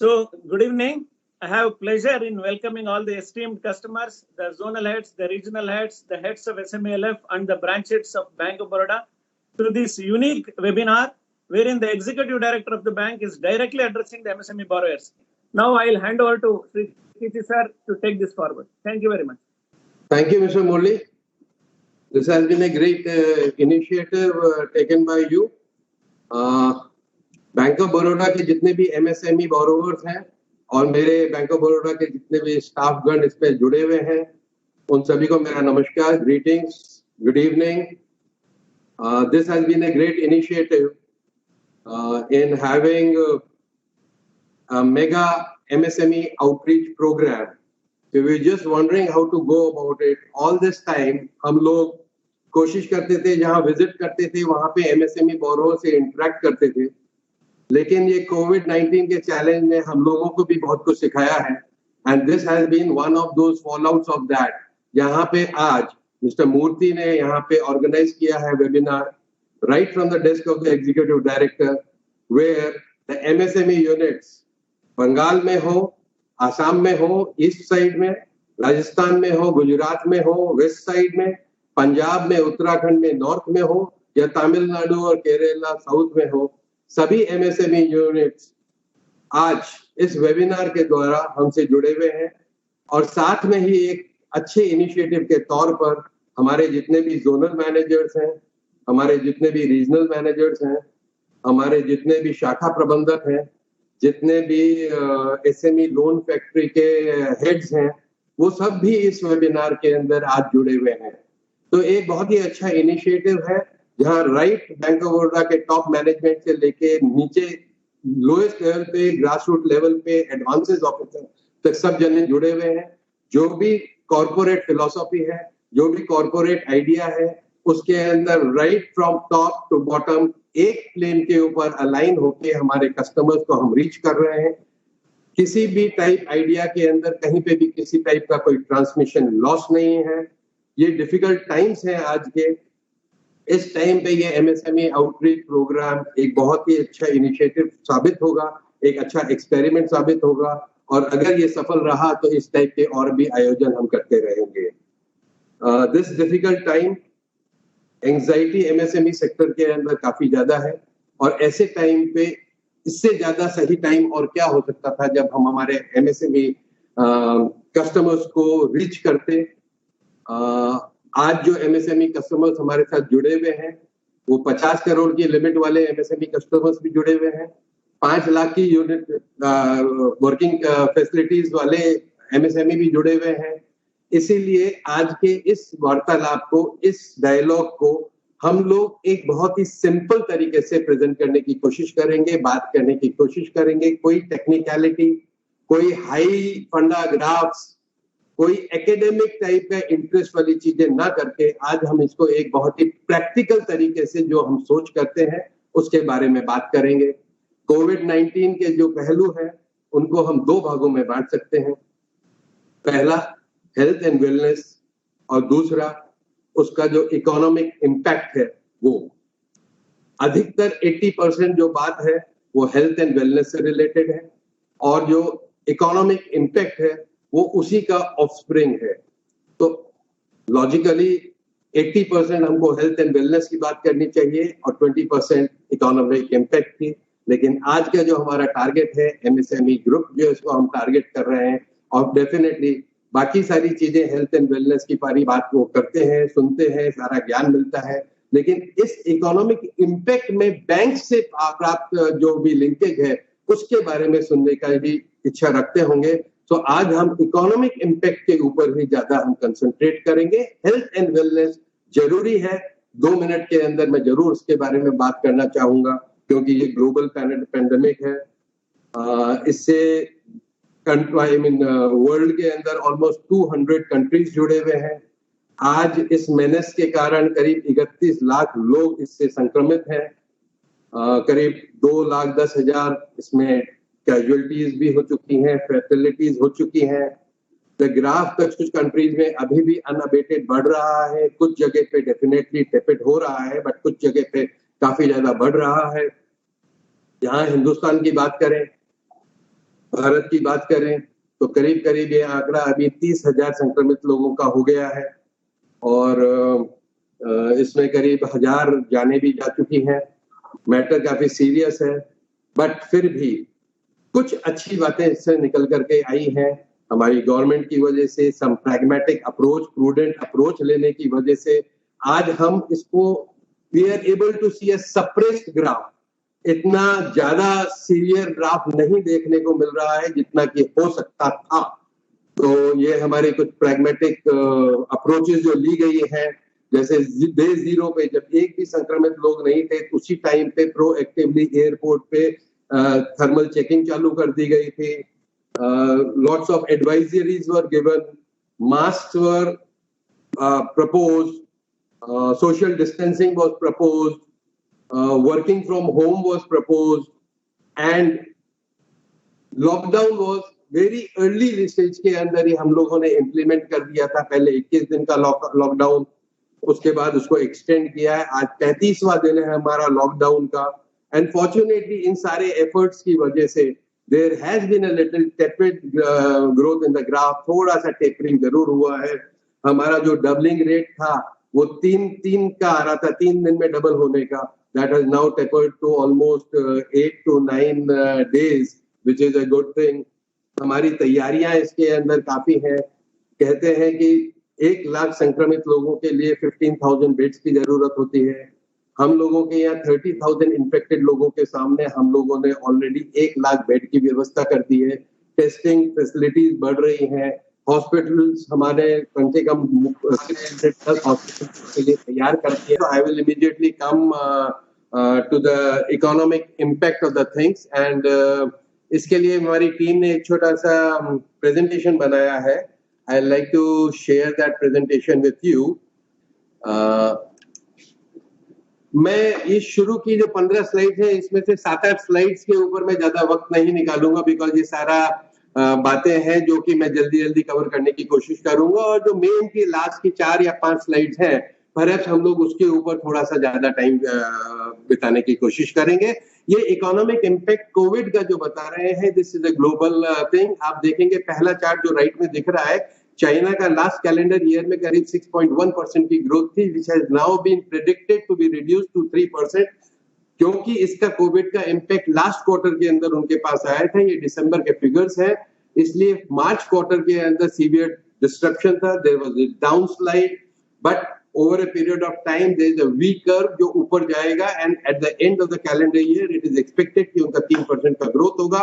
So, good evening. I have pleasure in welcoming all the esteemed customers, the zonal heads, the regional heads, the heads of SMELF and the branch heads of Bank of Baroda to this unique webinar wherein the Executive Director of the bank is directly addressing the MSME borrowers. Now I will hand over to Sri Kiti sir to take this forward. Thank you very much. Thank you, Mr. Murli. This has been a great initiative taken by you. Bank of Baroda के जितने भी MSME borrowers हैं और मेरे bank of Baroda के जितने भी स्टाफगण इस पे जुड़े हुए हैं उन सभी को मेरा नमस्कार, greetings, good evening. This has been a great initiative in having a mega MSME outreach program. So we're just wondering how to go about it. All this time हम लोग कोशिश करते थे, जहाँ विजिट करते थे वहाँ पे MSME बोरोवर से इंटरेक्ट करते थे, लेकिन ये कोविड-19 के चैलेंज ने हम लोगों को भी बहुत कुछ सिखाया है. And this has been one of those fallouts of that. यहाँ पे आज मिस्टर मूर्ति ने यहाँ पे ऑर्गेनाइज किया है webinar right from the desk of the executive director, where the MSME units Bengal में हो, आसाम में हो, ईस्ट साइड में, राजस्थान में हो, गुजरात में हो, वेस्ट साइड में, पंजाब में, उत्तराखंड में, नॉर्थ में हो, या तमिलनाडु और केरला साउथ में हो, सभी एमएसएमई यूनिट्स आज इस वेबिनार के द्वारा हमसे जुड़े हुए हैं. और साथ में ही एक अच्छे इनिशिएटिव के तौर पर हमारे जितने भी जोनल मैनेजर्स हैं, हमारे जितने भी रीजनल मैनेजर्स हैं, हमारे जितने भी शाखा प्रबंधक हैं, जितने भी एसएमई लोन फैक्ट्री के हेड्स हैं, वो सब भी इस वेबिनार के अंदर आज जुड़े हुए हैं. तो एक बहुत ही अच्छा इनिशिएटिव है जहां राइट बैंक ऑफ बड़ौदा के टॉप मैनेजमेंट से लेके नीचे लोएस्ट लेवल पे, ग्रास रूट लेवल पे, एडवांसेस ऑफिसर तक सब जने जुड़े हुए हैं. जो भी कॉर्पोरेट फिलॉसफी है, जो भी कॉर्पोरेट आइडिया है, उसके अंदर right from top to bottom एक प्लेन के ऊपर अलाइन होके हमारे कस्टमर्स को हम रीच कर रहे हैं. किसी भी टाइप आइडिया के अंदर कहीं पे भी किसी टाइप का कोई ट्रांसमिशन लॉस नहीं है. ये डिफिकल्ट टाइम्स हैं आज के. इस टाइम पे ये एमएसएमई आउटरीच प्रोग्राम एक बहुत ही अच्छा इनिशिएटिव साबित होगा, एक अच्छा एक्सपेरिमेंट साबित होगा, और अगर ये सफल रहा तो इस टाइप के और भी आयोजन हम करते रहेंगे. This difficult time anxiety MSME sector के अंदर काफी ज्यादा है, और ऐसे टाइम पे इससे ज्यादा सही टाइम और क्या हो सकता था जब हम हमारे एमएसएमई कस्टमर्स को रीच करते. आज जो एमएसएमई कस्टमर्स हमारे साथ जुड़े हुए हैं वो 50 करोड़ की लिमिट वाले एमएसएमई कस्टमर्स भी जुड़े हुए हैं, 5 लाख की यूनिट वर्किंग फैसिलिटीज वाले एमएसएमई भी जुड़े हुए हैं. इसीलिए आज के इस वार्तालाप को, इस डायलॉग को हम लोग एक बहुत ही सिंपल तरीके से प्रेजेंट करने की कोशिश करेंगे, बात करने की कोशिश करेंगे. कोई टेक्निकलिटी, कोई हाई फंडा ग्राफ्स, कोई एकेडमिक टाइप का इंटरेस्ट वाली चीजें ना करके आज हम इसको एक बहुत ही प्रैक्टिकल तरीके से जो हम सोच करते हैं उसके बारे में बात करेंगे. कोविड-19 के जो पहलू हैं उनको हम दो भागों में बांट सकते हैं. पहला हेल्थ एंड वेलनेस, और दूसरा उसका जो इकोनॉमिक इम्पैक्ट है. वो अधिकतर 80% जो बात है वो हेल्थ एंड वेलनेस से रिलेटेड है, और जो इकोनॉमिक इम्पैक्ट है वो उसी का ऑफस्प्रिंग है. तो लॉजिकली 80% हमको हेल्थ एंड वेलनेस की बात करनी चाहिए और 20% इकोनॉमिक इम्पैक्ट की. लेकिन आज का जो हमारा टारगेट है एमएसएमई ग्रुप जो इसको हम टारगेट कर रहे हैं, और डेफिनेटली बाकी सारी चीजें हेल्थ एंड वेलनेस की सारी बात वो करते हैं, सुनते हैं, सारा ज्ञान मिलता है, लेकिन इस इकोनॉमिक इम्पैक्ट में बैंक से प्राप्त जो भी लिंकेज है उसके बारे में सुनने का भी इच्छा रखते होंगे. तो आज हम इकोनॉमिक इम्पैक्ट के ऊपर भी ज्यादा हम कंसंट्रेट करेंगे. हेल्थ एंड वेलनेस जरूरी है, 2 मिनट के अंदर मैं जरूर उसके बारे में बात करना चाहूंगा, क्योंकि ये ग्लोबल पैंडेमिक है. इससे वर्ल्ड के अंदर ऑलमोस्ट 200 कंट्रीज जुड़े हुए हैं. आज इस मेनेस के कारण करीब 31 लाख लोग इससे संक्रमित हैं. करीब 2,10,000 इसमें कैजुअलिटीज भी हो चुकी हैं, फैटलिटीज हो चुकी हैं. द ग्राफ कुछ कंट्रीज में अभी भी अनअबेटेड बढ़ रहा है, कुछ जगह पे डेफिनेटली टेपिड हो रहा है, बट कुछ जगह पे काफी ज्यादा बढ़ रहा है. यहाँ हिंदुस्तान की बात करें, भारत की बात करें तो करीब करीब ये आंकड़ा अभी 30,000 संक्रमित लोगों का हो गया है और इसमें करीब 1,000 जाने भी जा चुकी हैं। मैटर काफी सीरियस है, बट फिर भी कुछ अच्छी बातें इससे निकल करके आई हैं। हमारी गवर्नमेंट की वजह से, some pragmatic approach, prudent approach लेने की वजह से आज हम इसको we are able to see a suppressed graph. इतना ज्यादा सीवियर ग्राफ नहीं देखने को मिल रहा है जितना कि हो सकता था। तो ये हमारे कुछ प्रैग्मेटिक अप्रोचेस जो ली गई है, जैसे डे 0 पे जब एक भी संक्रमित लोग नहीं थे, उसी टाइम पे प्रोएक्टिवली एयरपोर्ट पे थर्मल चेकिंग चालू कर दी गई थी। Lots of advisories were given, mask were proposed, social distancing was proposed, working from home was proposed, and lockdown was very early stage के अंदर ही हम लोगों ने इम्प्लीमेंट कर दिया था। पहले 21 दिन का लॉकडाउन, उसके बाद उसको एक्सटेंड किया है। आज 35वां दिन है हमारा लॉकडाउन का। एंड फॉर्चुनेटली इन सारे एफर्ट्स की वजह से there has been a little tepid growth in the graph. थोड़ा सा टेपरिंग जरूर हुआ है। हमारा जो डबलिंग रेट था वो 3 का आ रहा था, 3 दिन में डबल होने का। That has now tapered to almost 8 to 9 days, which is a good thing. हमारी तैयारियां इसके अंदर काफी हैं। कहते हैं कि 1 लाख संक्रमित लोगों के लिए 15,000 बेड्स की जरूरत होती है। हम लोगों के यहाँ 30,000 इन्फेक्टेड लोगों के सामने हम लोगों ने ऑलरेडी 1 लाख बेड की व्यवस्था कर दी है। टेस्टिंग फैसिलिटीज बढ़ रही हैं। हॉस्पिटल्स हमारे कम से कम 10 हॉस्पिटल के लिए तैयार कर दिए। तो I will immediately come to the economic impact of the things, and इसके लिए हमारी टीम ने एक छोटा सा प्रेजेंटेशन बनाया है। I like to share that presentation with you. मैं ये शुरू की जो 15 स्लाइड है, इसमें से 7-8 स्लाइड्स के ऊपर मैं ज्यादा वक्त नहीं निकालूंगा, बिकॉज ये सारा बातें हैं जो कि मैं जल्दी जल्दी कवर करने की कोशिश करूंगा। और जो मेन की लास्ट की 4 या 5 स्लाइड्स हैं, परहैप्स हम लोग उसके ऊपर थोड़ा सा ज्यादा टाइम बिताने की कोशिश करेंगे। ये इकोनॉमिक इम्पैक्ट कोविड का जो बता रहे हैं, this is a global thing. आप देखेंगे पहला चार्ट जो राइट में दिख रहा है, चाइना का लास्ट कैलेंडर ईयर में करीब 6.1% की ग्रोथ थी, which has now been predicted to be reduced to 3%, क्योंकि इसका कोविड का इम्पैक्ट लास्ट क्वार्टर के अंदर उनके पास आया था। ये दिसंबर के फिगर्स हैं, इसलिए मार्च क्वार्टर के अंदर सीवियर डिस्ट्रप्शन था। There was a down slide, but over a period of time there is a V curve जो ऊपर जाएगा, and at the end of the calendar year it is expected कि उनका 3% का ग्रोथ होगा।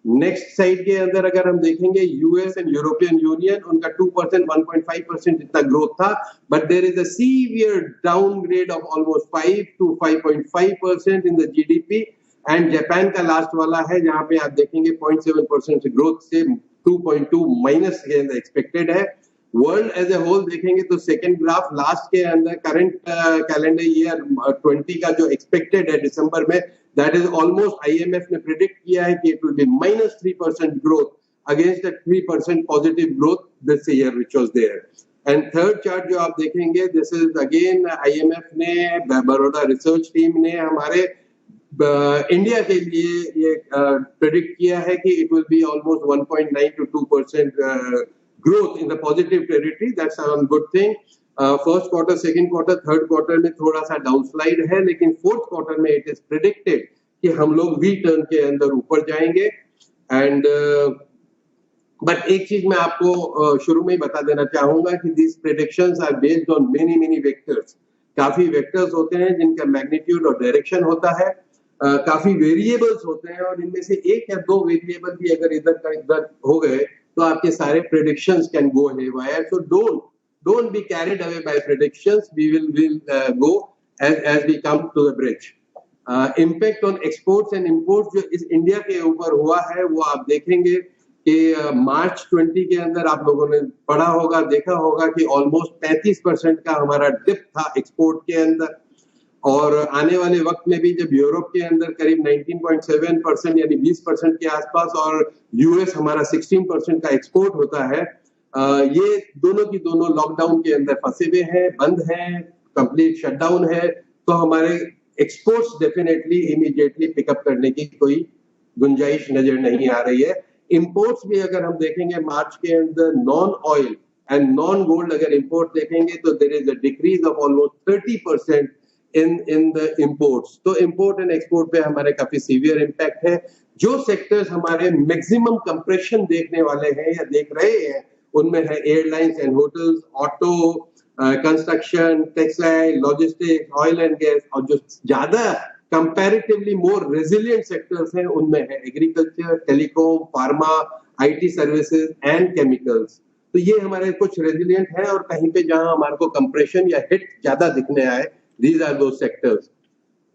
नेक्स्ट साइड के अंदर अगर हम देखेंगे, यूएस एंड यूरोपियन यूनियन, उनका 2%, 1.5% जितना ग्रोथ था, but there is a severe downgrade of almost 5 to 5.5% in the GDP. And Japan का लास्ट वाला है, जहां पे आप देखेंगे 0.7% ग्रोथ से 2.2 माइनस के अंदर एक्सपेक्टेड है। वर्ल्ड एज ए होल देखेंगे तो सेकेंड ग्राफ लास्ट के अंदर करंट कैलेंडर ईयर 20 का जो एक्सपेक्टेड है दिसंबर में, दैट इज ऑलमोस्ट, आईएमएफ ने प्रिडिक्ट किया है कि it will be -3% growth against the 3% positive growth this year which was there. And third chart जो आप देखेंगे, दिस इज अगेन आईएमएफ ने, बड़ौदा रिसर्च टीम ने हमारे इंडिया के लिए ये प्रिडिक्ट किया है कि it will be almost 1.9 to 2% growth in the positive territory. That's a good thing. First quarter, second quarter, third quarter में थोड़ा सा डाउनस्लाइड है, लेकिन फोर्थ क्वार्टर में इट इज प्रिडिक्टेड कि हम लोग वी टर्न के अंदर ऊपर जाएंगे। एंड बट एक चीज मैं आपको शुरू में ही बता देना चाहूंगा कि these predictions are based on many vectors. काफी वेक्टर्स होते हैं जिनका मैग्नीट्यूड और डायरेक्शन होता है, काफी वेरिएबल्स होते हैं, और इनमें से 1 या 2 वेरिएबल भी अगर इधर का इधर हो गए तो आपके सारे predictions can go haywire. So don't be carried away by predictions. We will go as we come to the bridge. Impact on exports and imports जो इस इंडिया के ऊपर हुआ है, वो आप देखेंगे कि मार्च 20 के अंदर आप लोगों ने पढ़ा होगा, देखा होगा कि ऑलमोस्ट 35% का हमारा डिप था एक्सपोर्ट के अंदर। और आने वाले वक्त में भी जब यूरोप के अंदर करीब 19.7% यानी 20% के आसपास, और यूएस हमारा 16% का एक्सपोर्ट होता है, ये दोनों की दोनों लॉकडाउन के अंदर फंसे हुए हैं, बंद हैं, कंप्लीट शटडाउन है। तो हमारे एक्सपोर्ट्स डेफिनेटली इमीडिएटली पिकअप करने की कोई गुंजाइश नजर नहीं आ रही है। इंपोर्ट्स भी अगर हम देखेंगे मार्च के अंदर non oil and non gold अगर इंपोर्ट देखेंगे तो there is a decrease of almost 30% in the imports. तो इंपोर्ट एंड एक्सपोर्ट पे हमारे काफी सीवियर इम्पैक्ट है। जो सेक्टर्स हमारे मैक्सिमम कंप्रेशन देखने वाले हैं या देख रहे हैं उनमें है airlines and hotels, auto, construction, textile, logistics, oil and gas, और जो ज्यादा कंपैरेटिवली मोर रेजिलिएंट सेक्टर्स हैं उनमें है agriculture, telecom, pharma, IT services and chemicals. तो ये हमारे कुछ रेजिलिएंट है, और कहीं पे जहां हमारे को कंप्रेशन या हिट ज्यादा दिखने आए, these are those sectors.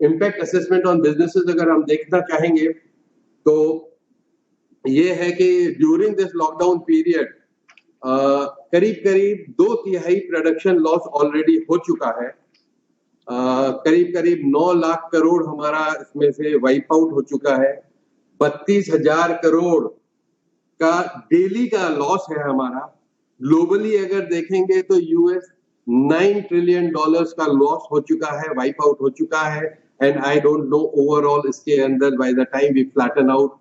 Impact assessment on businesses अगर हम देखना चाहेंगे तो ये है कि ड्यूरिंग दिस लॉकडाउन पीरियड करीब करीब 2/3 प्रोडक्शन लॉस ऑलरेडी हो चुका है। करीब करीब 9 लाख करोड़ हमारा इसमें से वाइप आउट हो चुका है। 32,000 करोड़ का डेली का लॉस है हमारा। ग्लोबली अगर देखेंगे तो यूएस $9 ट्रिलियन का लॉस हो चुका है, वाइप आउट हो चुका है। And I don't know overall इसके अंदर by the time we flatten out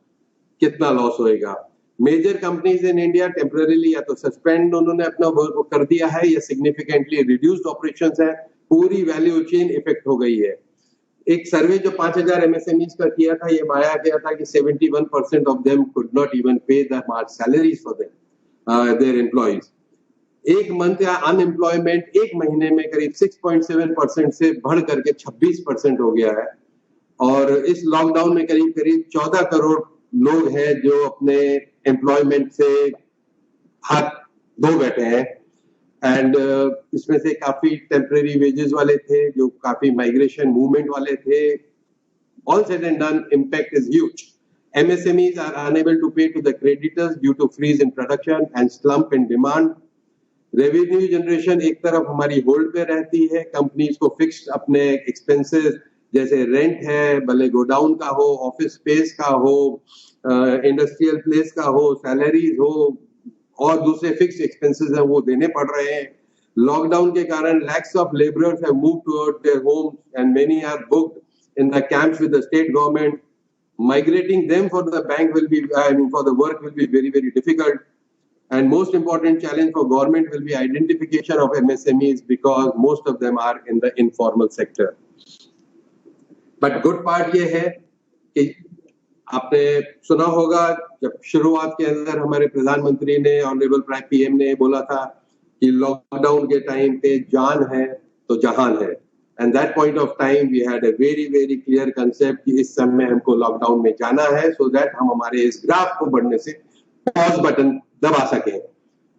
कितना लॉस होएगा। Major companies in India temporarily या तो सस्पेंड उन्होंने अपना वर्क कर दिया है या सिग्निफिकेंटली रिड्यूस्ड ऑपरेशंस है। पूरी वैल्यू चेन इफेक्ट हो गई है। एक सर्वे जो 5,000 एमएसएमईज का किया था, ये पाया गया था कि 71% of them could not even pay the March salaries for their employees. एक मंथ या अनएम्प्लॉयमेंट एक महीने में करीब 6.7% से बढ़ करके 26% हो गया है। और इस लॉकडाउन में करीब करीब 14 करोड़ लोग हैं जो अपने एम्प्लॉयमेंट से हाथ धो बैठे हैं। एंड इसमें से काफी टेम्परेरी वेजेस वाले थे, जो काफी माइग्रेशन मूवमेंट वाले थे। All said and done, impact is huge. MSMEs are unable to pay to the creditors due to freeze in production and slump in demand. Revenue generation एक तरफ हमारी होल्ड पे रहती है। कंपनीज को फिक्स्ड अपने एक्सपेंसेस जैसे रेंट है, भले गोडाउन का हो, ऑफिस स्पेस का हो, इंडस्ट्रियल प्लेस का हो, सैलरीज हो और दूसरे फिक्स्ड एक्सपेंसेस हैं वो देने पड़ रहे हैं। लॉकडाउन के कारण lakhs of labourers have moved toward their homes and many are booked in the camps with the state government. Migrating them for the bank will be, for the work will be very, very difficult. And most important challenge for government will be identification of MSMEs because most of them are in the informal sector. But good part ये है कि आपने सुना होगा जब शुरुआत के अंदर हमारे प्रधानमंत्री ने, ऑनरेबल पीएम ने बोला था कि लॉकडाउन के टाइम पे जान है तो जहान है। And that point of time we had a very, very clear concept कि इस समय हमको लॉकडाउन में जाना है so that हम हमारे इस ग्राफ को बढ़ने से पॉज बटन दबा सकें।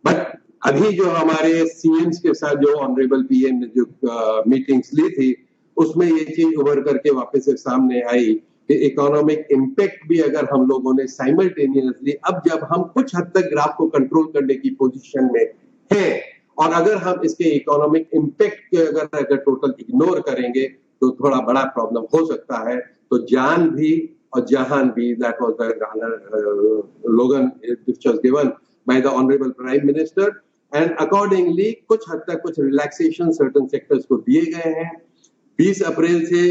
बट अभी जो हमारे सीएम्स के साथ जो ऑनरेबल पीएम ने जो मीटिंग्स ली थी उसमें ये चीज उभर करके वापस से सामने आई कि इकोनॉमिक इम्पैक्ट भी अगर हम लोगों ने साइमल्टेनियसली, अब जब हम कुछ हद तक ग्राफ को कंट्रोल करने की पोजीशन में है और अगर हम इसके इकोनॉमिक इम्पैक्ट के अगर टोटल इग्नोर करेंगे तो थोड़ा बड़ा प्रॉब्लम हो सकता है। तो जान भी और जहान भी, that was the slogan which was given by the honourable prime minister. And accordingly कुछ हद तक कुछ रिलैक्सेशन सर्टेन सेक्टर्स को दिए गए हैं। 20 अप्रैल से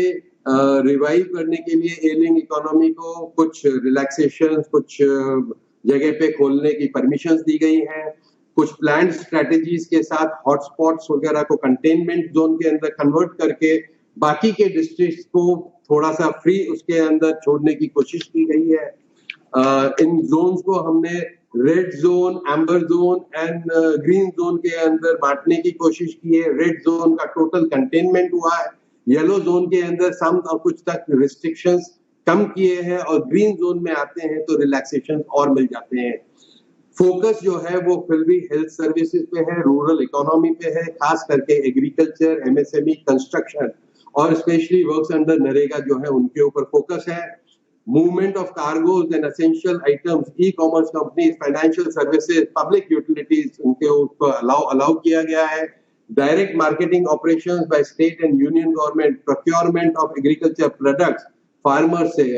रिवाइव करने के लिए एलिंग इकोनॉमी को कुछ रिलैक्सेशन, कुछ जगह पे खोलने की परमिशंस दी गई हैं। कुछ प्लान स्ट्रेटेजीज के साथ हॉटस्पॉट्स वगैरह को कंटेनमेंट जोन के अंदर कन्वर्ट करके बाकी के डिस्ट्रिक्ट्स को थोड़ा सा फ्री उसके अंदर छोड़ने की कोशिश की गई है। इन जोन्स को हमने red zone, amber zone and green zone के अंदर बांटने की कोशिश की है। रेड जोन का टोटल कंटेनमेंट हुआ है, येलो जोन के अंदर सम कुछ तक रिस्ट्रिक्शंस कम किए हैं और ग्रीन जोन में आते हैं तो रिलैक्सेशन और मिल जाते हैं। फोकस जो है वो फिर भी हेल्थ सर्विसेज पे है, रूरल इकोनॉमी पे है, खास करके एग्रीकल्चर, एमएसएमई, कंस्ट्रक्शन और स्पेशली वर्क्स अंडर नरेगा जो है उनके ऊपर फोकस है। Movement of cargoes and essential items, e commerce companies, financial services, public utilities, उनके ऊपर अलाउ किया गया है। Direct marketing operations by state and union government, procurement of agriculture products farmer से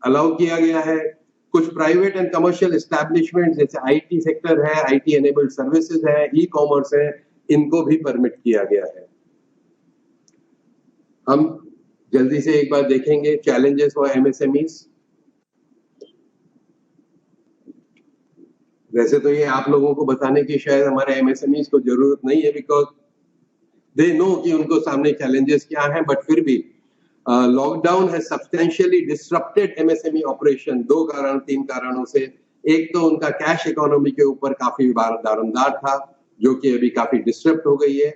अलाउ किया गया है। कुछ प्राइवेट एंड कमर्शियल एस्टैब्लिशमेंट जैसे आईटी सेक्टर है, आईटी एनेबल्ड सर्विसेज है, ई कॉमर्स है, इनको भी परमिट किया गया है। हम जल्दी से एक बार देखेंगे चैलेंजेस फॉर एमएसएमईज। वैसे तो ये आप लोगों को बताने की शायद हमारे एमएसएमईज को जरूरत नहीं है, बिकॉज दे नो कि उनको सामने चैलेंजेस क्या हैं, बट फिर भी लॉकडाउन है सब्सटेंशियली डिसरप्टेड एमएसएमई ऑपरेशन 3 कारणों से। एक तो उनका कैश इकोनॉमी के ऊपर काफी दारोमदार था, जो कि अभी काफी डिस्टर्ब हो गई है।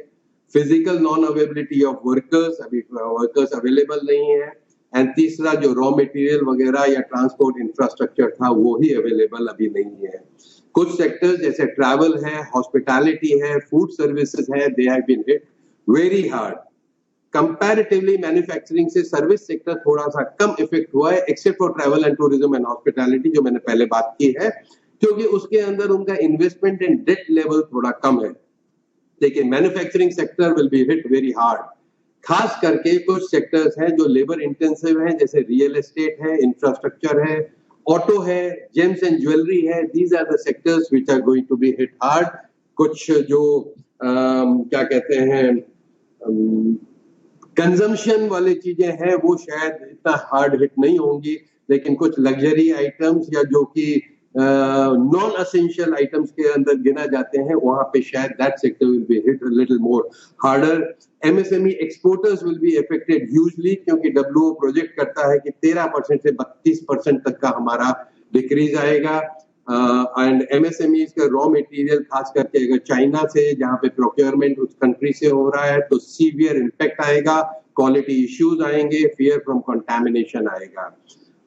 Physical non availability of workers, अभी वर्कर्स अवेलेबल नहीं है। एंड तीसरा, जो रॉ मटेरियल वगैरह या ट्रांसपोर्ट इंफ्रास्ट्रक्चर था वो ही अवेलेबल अभी नहीं है। कुछ सेक्टर्स जैसे ट्रैवल है, हॉस्पिटैलिटी है, फूड सर्विसेज है, they have been hit very hard. Comparatively manufacturing से सर्विस सेक्टर थोड़ा सा कम इफेक्ट हुआ है, except for travel and tourism and hospitality, जो मैंने पहले बात की है, क्योंकि उसके अंदर उनका इन्वेस्टमेंट एंड डेट लेवल थोड़ा कम है। लेकिन manufacturing sector will be hit very hard. खास करके कुछ सेक्टर्स हैं जो लेबर इंटेंसिव हैं, जैसे रियल एस्टेट है, इंफ्रास्ट्रक्चर है, ऑटो है, जेम्स एंड ज्वेलरी है। These are the sectors which are going to be hit hard. कुछ जो क्या कहते हैं कंजम्पशन वाली चीजें हैं वो शायद इतना हार्ड हिट नहीं होंगी, लेकिन कुछ लग्जरी आइटम्स या जो कि नॉन असेंशियल आइटम्स के अंदर गिना जाते हैं, वहां पे शायद that sector will be hit little more harder. MSME exporters will be affected hugely, क्योंकि डब्ल्यूओ प्रोजेक्ट करता है कि 13% से 32% तक का हमारा डिक्रीज आएगा। एंड एमएसएमईज का रॉ मटेरियल, खास करके अगर चाइना से जहां पे प्रोक्योरमेंट उस कंट्री से हो रहा है, तो सीवियर इम्पैक्ट आएगा, क्वालिटी इश्यूज आएंगे, फियर फ्रॉम कंटामिनेशन आएगा।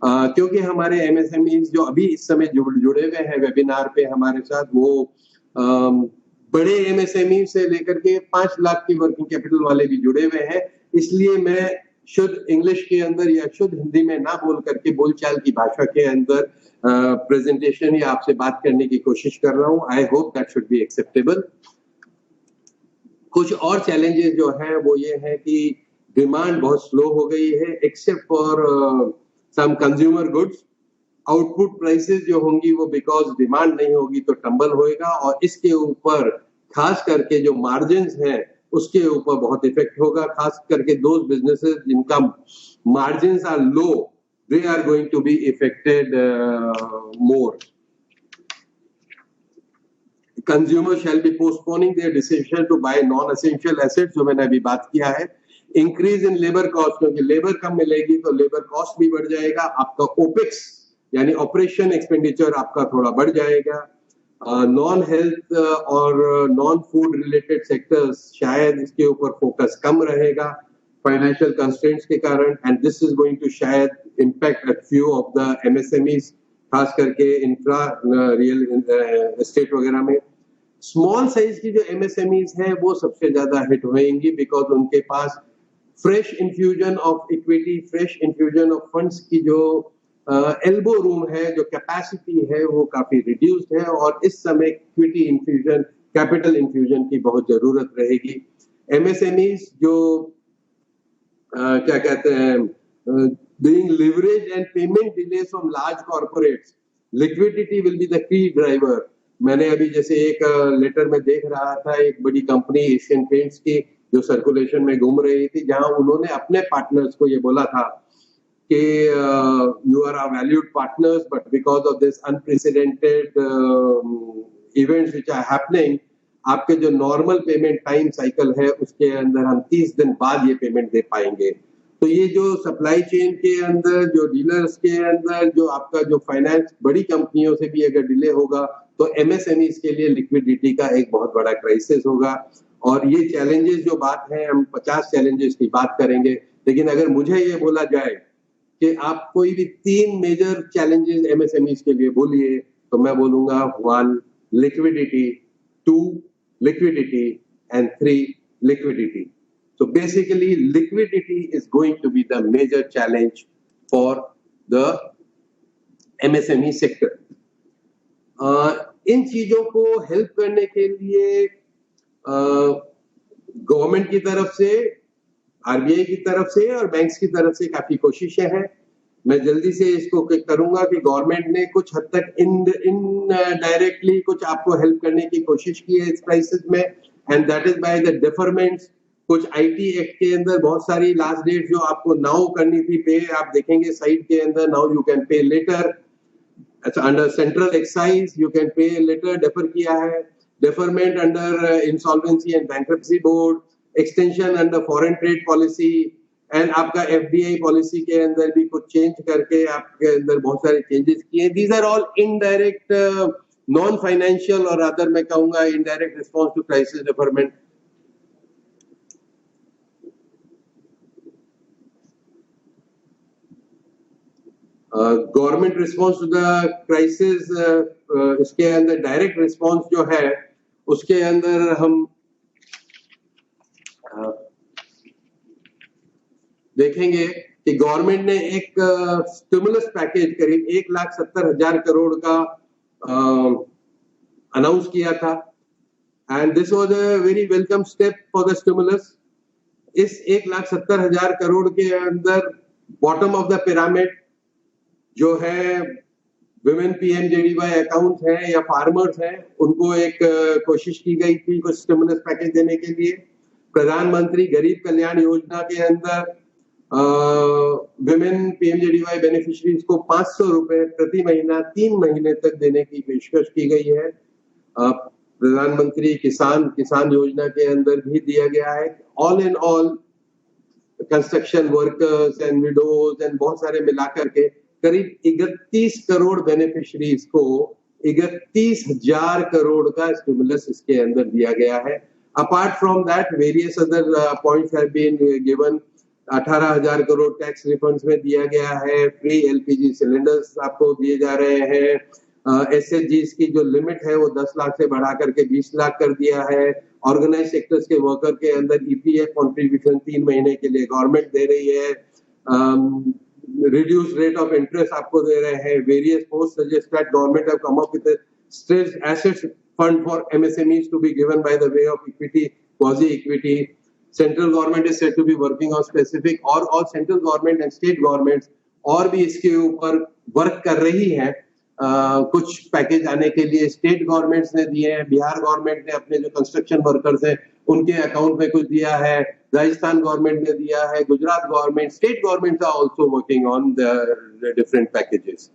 क्योंकि हमारे एमएसएमईज जो अभी इस समय जुड़े हुए हैं वेबिनार पे हमारे साथ, वो बड़े एमएसएमई से लेकर के 5 लाख की वर्किंग कैपिटल वाले भी जुड़े हुए हैं। इसलिए मैं शुद्ध इंग्लिश के अंदर या शुद्ध हिंदी में ना बोल करके बोलचाल की भाषा के अंदर प्रेजेंटेशन या आपसे बात करने की कोशिश कर रहा हूं। I hope that should be acceptable. कुछ और चैलेंजेस जो हैं वो ये है कि डिमांड बहुत स्लो हो गई है, except for some consumer goods. Output prices जो होंगी वो बिकॉज डिमांड नहीं होगी तो टंबल होएगा, और इसके ऊपर खास करके जो मार्जिन्स हैं उसके ऊपर बहुत इफेक्ट होगा। खास करके दोज बिजनेसेस जिनका margins are low, they are going to be affected more. Consumers shall be postponing their decision to buy non-essential assets, जो मैंने अभी बात किया है। Increase in labor cost, क्योंकि लेबर कम मिलेगी तो लेबर कॉस्ट भी बढ़ जाएगा। आपका ओपेक्स यानी ऑपरेशन एक्सपेंडिचर आपका थोड़ा बढ़ जाएगा। नॉन हेल्थ और नॉन फूड रिलेटेड सेक्टर्स शायद इसके ऊपर फोकस कम रहेगा फाइनेंशियल कंस्ट्रेंट्स के कारण, and this is going to शायद impact a few of the MSMEs, खास करके इंफ्रा रियल एस्टेट वगैरह में। स्मॉल साइज की जो एमएसएमईज हैं वो सबसे ज्यादा हिट होंगी, बिकॉज उनके पास fresh infusion of equity, fresh infusion of funds की जो एल्बो रूम है, जो कैपेसिटी है, वो काफी रिड्यूस्ड है, और इस समय इक्विटी इन्फ्यूजन, कैपिटल इन्फ्यूजन की बहुत जरूरत रहेगी। एमएसएमईज जो क्या कहते हैं being leveraged and payment delays from large corporates, liquidity will be the key driver. मैंने अभी जैसे एक लेटर में देख रहा था, एक बड़ी कंपनी एशियन पेंट्स की जो सर्कुलेशन में घूम रही थी, जहां उन्होंने अपने पार्टनर्स को ये बोला था कि you are our valued partners, but because of this unprecedented events which are happening, आपके जो नॉर्मल पेमेंट टाइम साइकिल है उसके अंदर हम 30 दिन बाद ये पेमेंट दे पाएंगे। तो ये जो सप्लाई चेन के अंदर, जो डीलर्स के अंदर, जो आपका जो फाइनेंस बड़ी कंपनियों से भी अगर डिले होगा, तो एमएसएमईज के लिए लिक्विडिटी का एक बहुत बड़ा क्राइसिस होगा। और ये चैलेंजेस जो बात है, हम 50 चैलेंजेस की बात करेंगे, लेकिन अगर मुझे ये बोला जाए कि आप कोई भी 3 मेजर चैलेंजेस एमएसएमईज के लिए बोलिए, तो मैं बोलूंगा 1 liquidity, 2 liquidity, and 3 liquidity. So basically liquidity is going to be the major challenge for the MSME sector. इन चीजों को हेल्प करने के लिए गवर्नमेंट की तरफ से, आरबीआई की तरफ से और बैंक्स की तरफ से काफी कोशिशें हैं। मैं जल्दी से इसको करूंगा कि गवर्नमेंट ने कुछ हद तक इनडायरेक्टली कुछ आपको हेल्प करने की कोशिश की है इस क्राइसिस में, and that is by the deferments. कुछ आईटी एक्ट के अंदर बहुत सारी लास्ट डेट जो आपको नाउ करनी थी पे, आप देखेंगे साइट के अंदर now you can pay later. अच्छा, under central excise you can pay later defer किया है, deferment under insolvency and bankruptcy board, extension under foreign trade policy and आपका एफडीआई पॉलिसी के अंदर भी कुछ चेंज करके आपके अंदर बहुत सारे चेंजेस किए। These are all indirect non financial और अदर मैं कहूंगा indirect response to crisis deferment. Government response to the crisis, इसके अंदर डायरेक्ट रिस्पॉन्स जो है उसके अंदर हम देखेंगे कि गवर्नमेंट ने एक स्टिमुलस पैकेज करीब 1,70,000 करोड़ का अनाउंस किया था and this was a very welcome step for the stimulus. इस 1,70,000 करोड़ के अंदर बॉटम ऑफ द पिरामिड जो है विमेन पीएमजेडीवाई अकाउंट है या फार्मर्स हैं, उनको एक कोशिश की गई थी कुछ स्टिमुलस पैकेज देने के लिए। प्रधानमंत्री गरीब कल्याण योजना के अंदर विमेन पीएमजेडीवाई बेनिफिशियरीज को 500 रुपए प्रति महीना 3 महीने तक देने की पेशकश की गई है। प्रधानमंत्री किसान योजना के अंदर भी दिया गया है। All in all construction workers and widows and बहुत सारे मिलाकर के करीब 31 करोड़ बेनिफिशरीज को 31,000 करोड़ का स्टिमुलस इसके अंदर दिया गया है। Apart from that various other points have been given. 18,000 crore tax refunds में दिया गया है। फ्री एलपीजी सिलेंडर्स आपको दिए जा रहे हैं। एसएचजीस की जो लिमिट है वो 10 लाख से बढ़ा करके 20 लाख कर दिया है। ऑर्गेनाइज सेक्टर्स के वर्कर के अंदर ईपीएफ कंट्रीब्यूशन 3 महीने के लिए गवर्नमेंट दे रही है। रिड्यूस रेट ऑफ इंटरेस्ट आपको दे रहे हैं। Various post suggest that government have come up with a stressed assets fund for MSMEs to be given by the way of equity, quasi equity. Central government is said to be working on specific और central government and state governments और भी इसके ऊपर work कर रही है। कुछ package आने के लिए स्टेट गवर्नमेंट्स ने दिए हैं। बिहार गवर्नमेंट ने अपने जो कंस्ट्रक्शन वर्कर्स हैं उनके अकाउंट में कुछ दिया है। राजस्थान गवर्नमेंट ने दिया है। Gujarat government, state governments are also working on the different packages.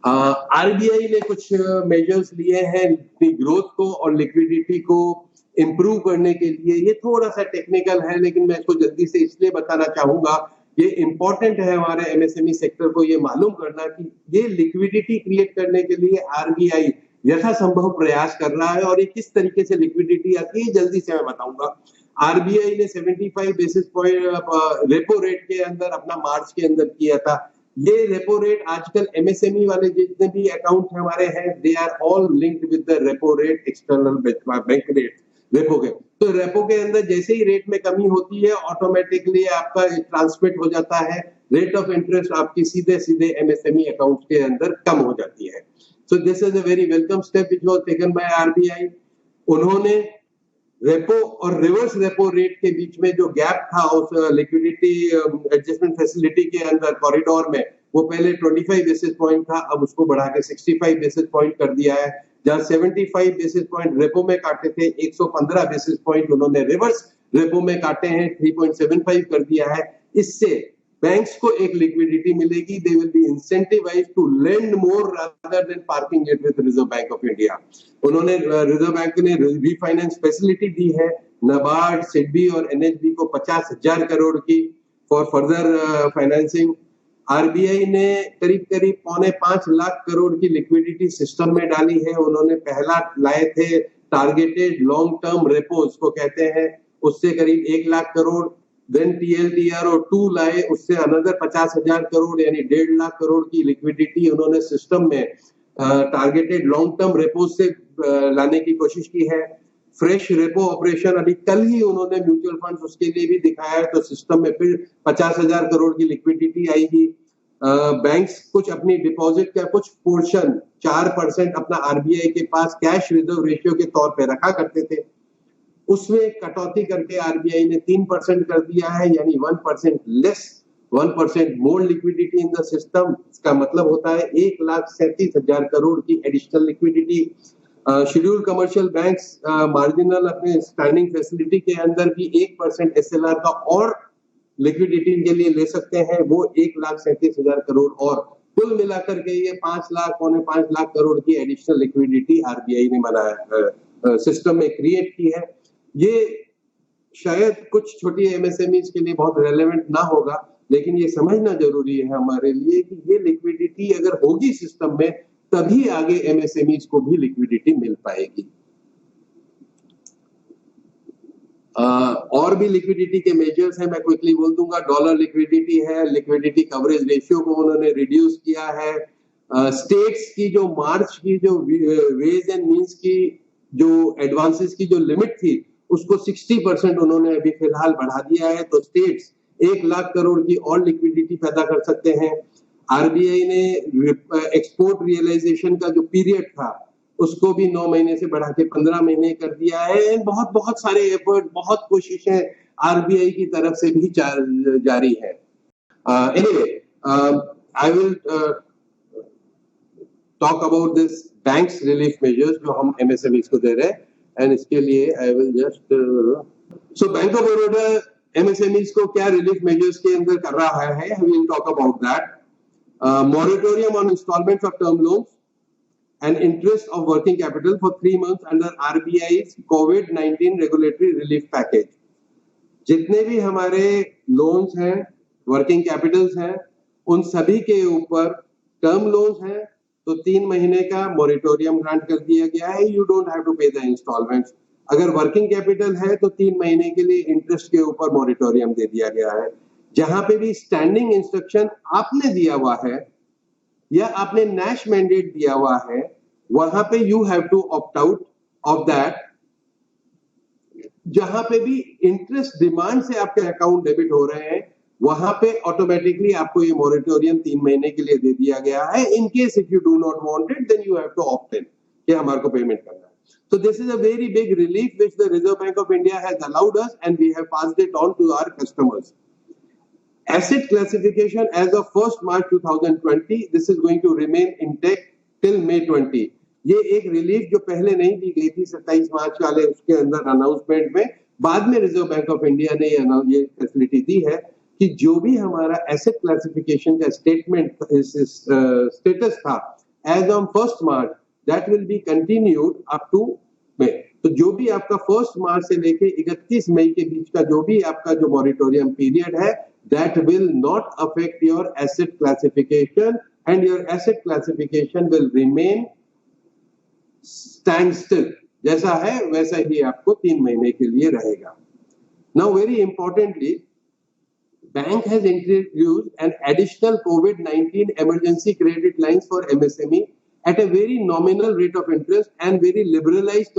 RBI ने कुछ मेजर्स लिए हैं ग्रोथ को और लिक्विडिटी को इम्प्रूव करने के लिए। ये थोड़ा सा टेक्निकल है लेकिन मैं इसको जल्दी से इसलिए बताना चाहूंगा, ये इंपॉर्टेंट है हमारे एमएसएमई सेक्टर को ये मालूम करना कि ये लिक्विडिटी क्रिएट करने के लिए आरबीआई यथासंभव प्रयास कर रहा है। और ये किस तरीके से लिक्विडिटी आती है जल्दी से मैं बताऊंगा। आरबीआई ने 75 बेसिस पॉइंट रेपो रेट के अंदर अपना मार्च के अंदर किया था। ये रेपो रेट आजकल एमएसएमई वाले जितने भी अकाउंट हमारे हैं they are all linked with the repo rate, external bank rate repo के। तो रेपो के अंदर जैसे ही रेट में कमी होती है ऑटोमेटिकली आपका ट्रांसमिट हो जाता है। रेट ऑफ इंटरेस्ट आपकी सीधे सीधे एमएसएमई अकाउंट के अंदर कम हो जाती है। So this is a very welcome step which was taken by RBI. उन्होंने रेपो और रिवर्स रेपो रेट के बीच में जो गैप था उस लिक्विडिटी एडजस्टमेंट फैसिलिटी के अंदर कॉरिडोर में, वो पहले 25 बेसिस पॉइंट था, अब उसको बढ़ा के 65 बेसिस पॉइंट कर दिया है। जहां 75 बेसिस पॉइंट रेपो में काटे थे, 115 बेसिस पॉइंट उन्होंने रिवर्स रेपो में काटे हैं, 3.75 कर दिया है। इससे बैंक्स को एक लिक्विडिटी मिलेगी। They will be incentivised to lend more rather than parking it with Reserve Bank of India. उन्होंने रिजर्व बैंक ने रीफाइनेंस फैसिलिटी दी है नाबार्ड, सिडबी और एनएचबी को 50,000 करोड़ की फॉर फर्दर फाइनेंसिंग। आरबीआई ने करीब करीब 4.25 लाख करोड़ की लिक्विडिटी सिस्टम में डाली है। उन्होंने पहला लाए थे टारगेटेड लॉन्ग टर्म रेपो इसको कहते हैं, उससे करीब 1 लाख करोड़। देन टीएलटीआरओ 2 लाए, उससे अनदर 50,000 करोड़ यानी 1.5 लाख करोड़ की लिक्विडिटी उन्होंने सिस्टम में टारगेटेड लॉन्ग टर्म रेपो से लाने की कोशिश की है। फ्रेश रेपो ऑपरेशन अभी कल ही उन्होंने म्यूचुअल फंड्स उसके लिए भी दिखाया है, तो सिस्टम में फिर 50,000 करोड़ की लिक्विडिटी आएगी। बैंक्स कुछ अपनी डिपॉजिट का कुछ पोर्शन 4% अपना आरबीआई के पास कैश रिजर्व रेशियो के तौर पे रखा करते थे, उसमें कटौती करके आरबीआई ने 3% कर दिया है, यानी 1% less, 1% more liquidity in the system. इसका मतलब होता है 1,37,000 करोड़ की additional liquidity. Schedule commercial banks marginal अपने स्टैंडिंग फैसिलिटी के अंदर भी 1% एसएलआर का और लिक्विडिटी के लिए ले सकते हैं, वो 1,37,000 करोड़ और कुल मिलाकर के ये 5 लाख पौने 5 लाख करोड़ की एडिशनल लिक्विडिटी आरबीआई ने बनाया सिस्टम में क्रिएट की है। ये शायद कुछ छोटी एमएसएमईज के लिए बहुत रेलेवेंट ना होगा, लेकिन ये समझना जरूरी है हमारे लिए कि ये लिक्विडिटी अगर होगी सिस्टम में तभी आगे एमएसएमईज को भी लिक्विडिटी मिल पाएगी। और भी लिक्विडिटी के मेजर्स हैं, मैं क्विकली बोल दूंगा। डॉलर लिक्विडिटी है, लिक्विडिटी कवरेज रेशियो को उन्होंने रिड्यूस किया है। स्टेट्स की जो मार्च की जो वेज एंड मीन्स की जो एडवांसेस की जो लिमिट थी उसको 60% उन्होंने अभी फिलहाल बढ़ा दिया है, तो स्टेट्स 1 लाख करोड़ की और लिक्विडिटी पैदा कर सकते हैं। आरबीआई ने एक्सपोर्ट रियलाइजेशन का जो पीरियड था उसको भी 9 महीने से बढ़ा के 15 महीने कर दिया है। बहुत सारे एफर्ट, बहुत कोशिशें आरबीआई की तरफ से भी जारी है। Anyway, I will talk about this banks relief measures जो हम एमएसएमईज को दे रहे हैं, एंड इसके लिए I will just show Bank of Baroda MSMEs को क्या रिलीफ मेजर्स के अंदर कर रहा है, we will talk about that. Moratorium on instalments of term loans and interest of working capital for 3 months under RBI's COVID-19 regulatory relief package। जितने भी हमारे लोन्स हैं, वर्किंग कैपिटल्स हैं, उन सभी के ऊपर टर्म लोन्स हैं तो 3 महीने का मोरेटोरियम ग्रांट कर दिया गया है। यू डोंट हैव टू पे द इंस्टॉलमेंट्स। अगर वर्किंग कैपिटल है तो 3 महीने के लिए इंटरेस्ट के ऊपर मोरेटोरियम दे दिया गया है। जहां पे भी स्टैंडिंग इंस्ट्रक्शन आपने दिया हुआ है या आपने नैश मैंडेट दिया हुआ है, वहां पे you have to opt out of that. जहां पे भी इंटरेस्ट डिमांड से आपके अकाउंट डेबिट हो रहे हैं वहां पे ऑटोमेटिकली आपको ये मोरेटोरियम 3 महीने के लिए दे दिया गया है। In case if you do not want it then you have to opt in कि हमारे को पेमेंट करना है। So this is a very big relief which the Reserve Bank of India has allowed us and we have passed it on to our customers. Asset classification as of 1st March 2020, this is going to remain intact till May 20. ये एक relief जो पहले नहीं दी गई थी 27 मार्च वाले उसके अंदर अनाउंसमेंट में, बाद में रिजर्व बैंक ऑफ इंडिया ने ये फैसिलिटी दी है कि जो भी हमारा एसेट क्लासिफिकेशन का स्टेटस था as on 1st March, that will be continued up to May. तो जो भी आपका 1st मार्च से लेके 31 मई के बीच का जो भी आपका जो मॉरिटोरियम पीरियड है, that will not affect your asset classification and your asset classification will remain standstill। जैसा है वैसा ही आपको 3 महीने के लिए रहेगा। Now very importantly, bank has introduced an additional COVID-19 emergency credit lines for MSME at a very nominal rate of interest and very liberalized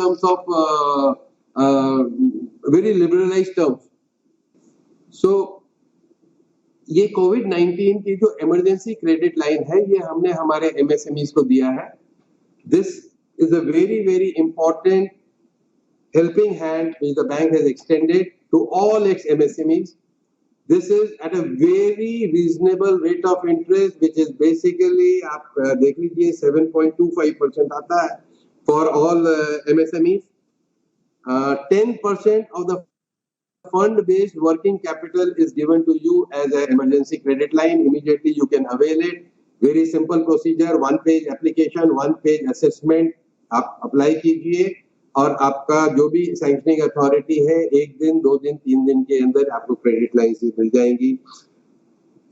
terms। So ये कोविड-19 की जो इमरजेंसी क्रेडिट लाइन है ये हमने हमारे एमएसएमईज को दिया है। This is a very important helping hand which the bank has extended to all its MSMEs. This is at a very reasonable rate of interest which is basically आप देख लीजिए 7.25% आता है for all MSMEs. 10% of the fund-based working capital is given to you as an emergency credit line. Immediately you can avail it. Very simple procedure, 1-page application, 1-page assessment. आप apply कीजिए और आपका जो भी सैंक्शनिंग अथॉरिटी है 1 दिन, 2 दिन, 3 दिन के अंदर आपको क्रेडिट लाइन से मिल जाएंगी।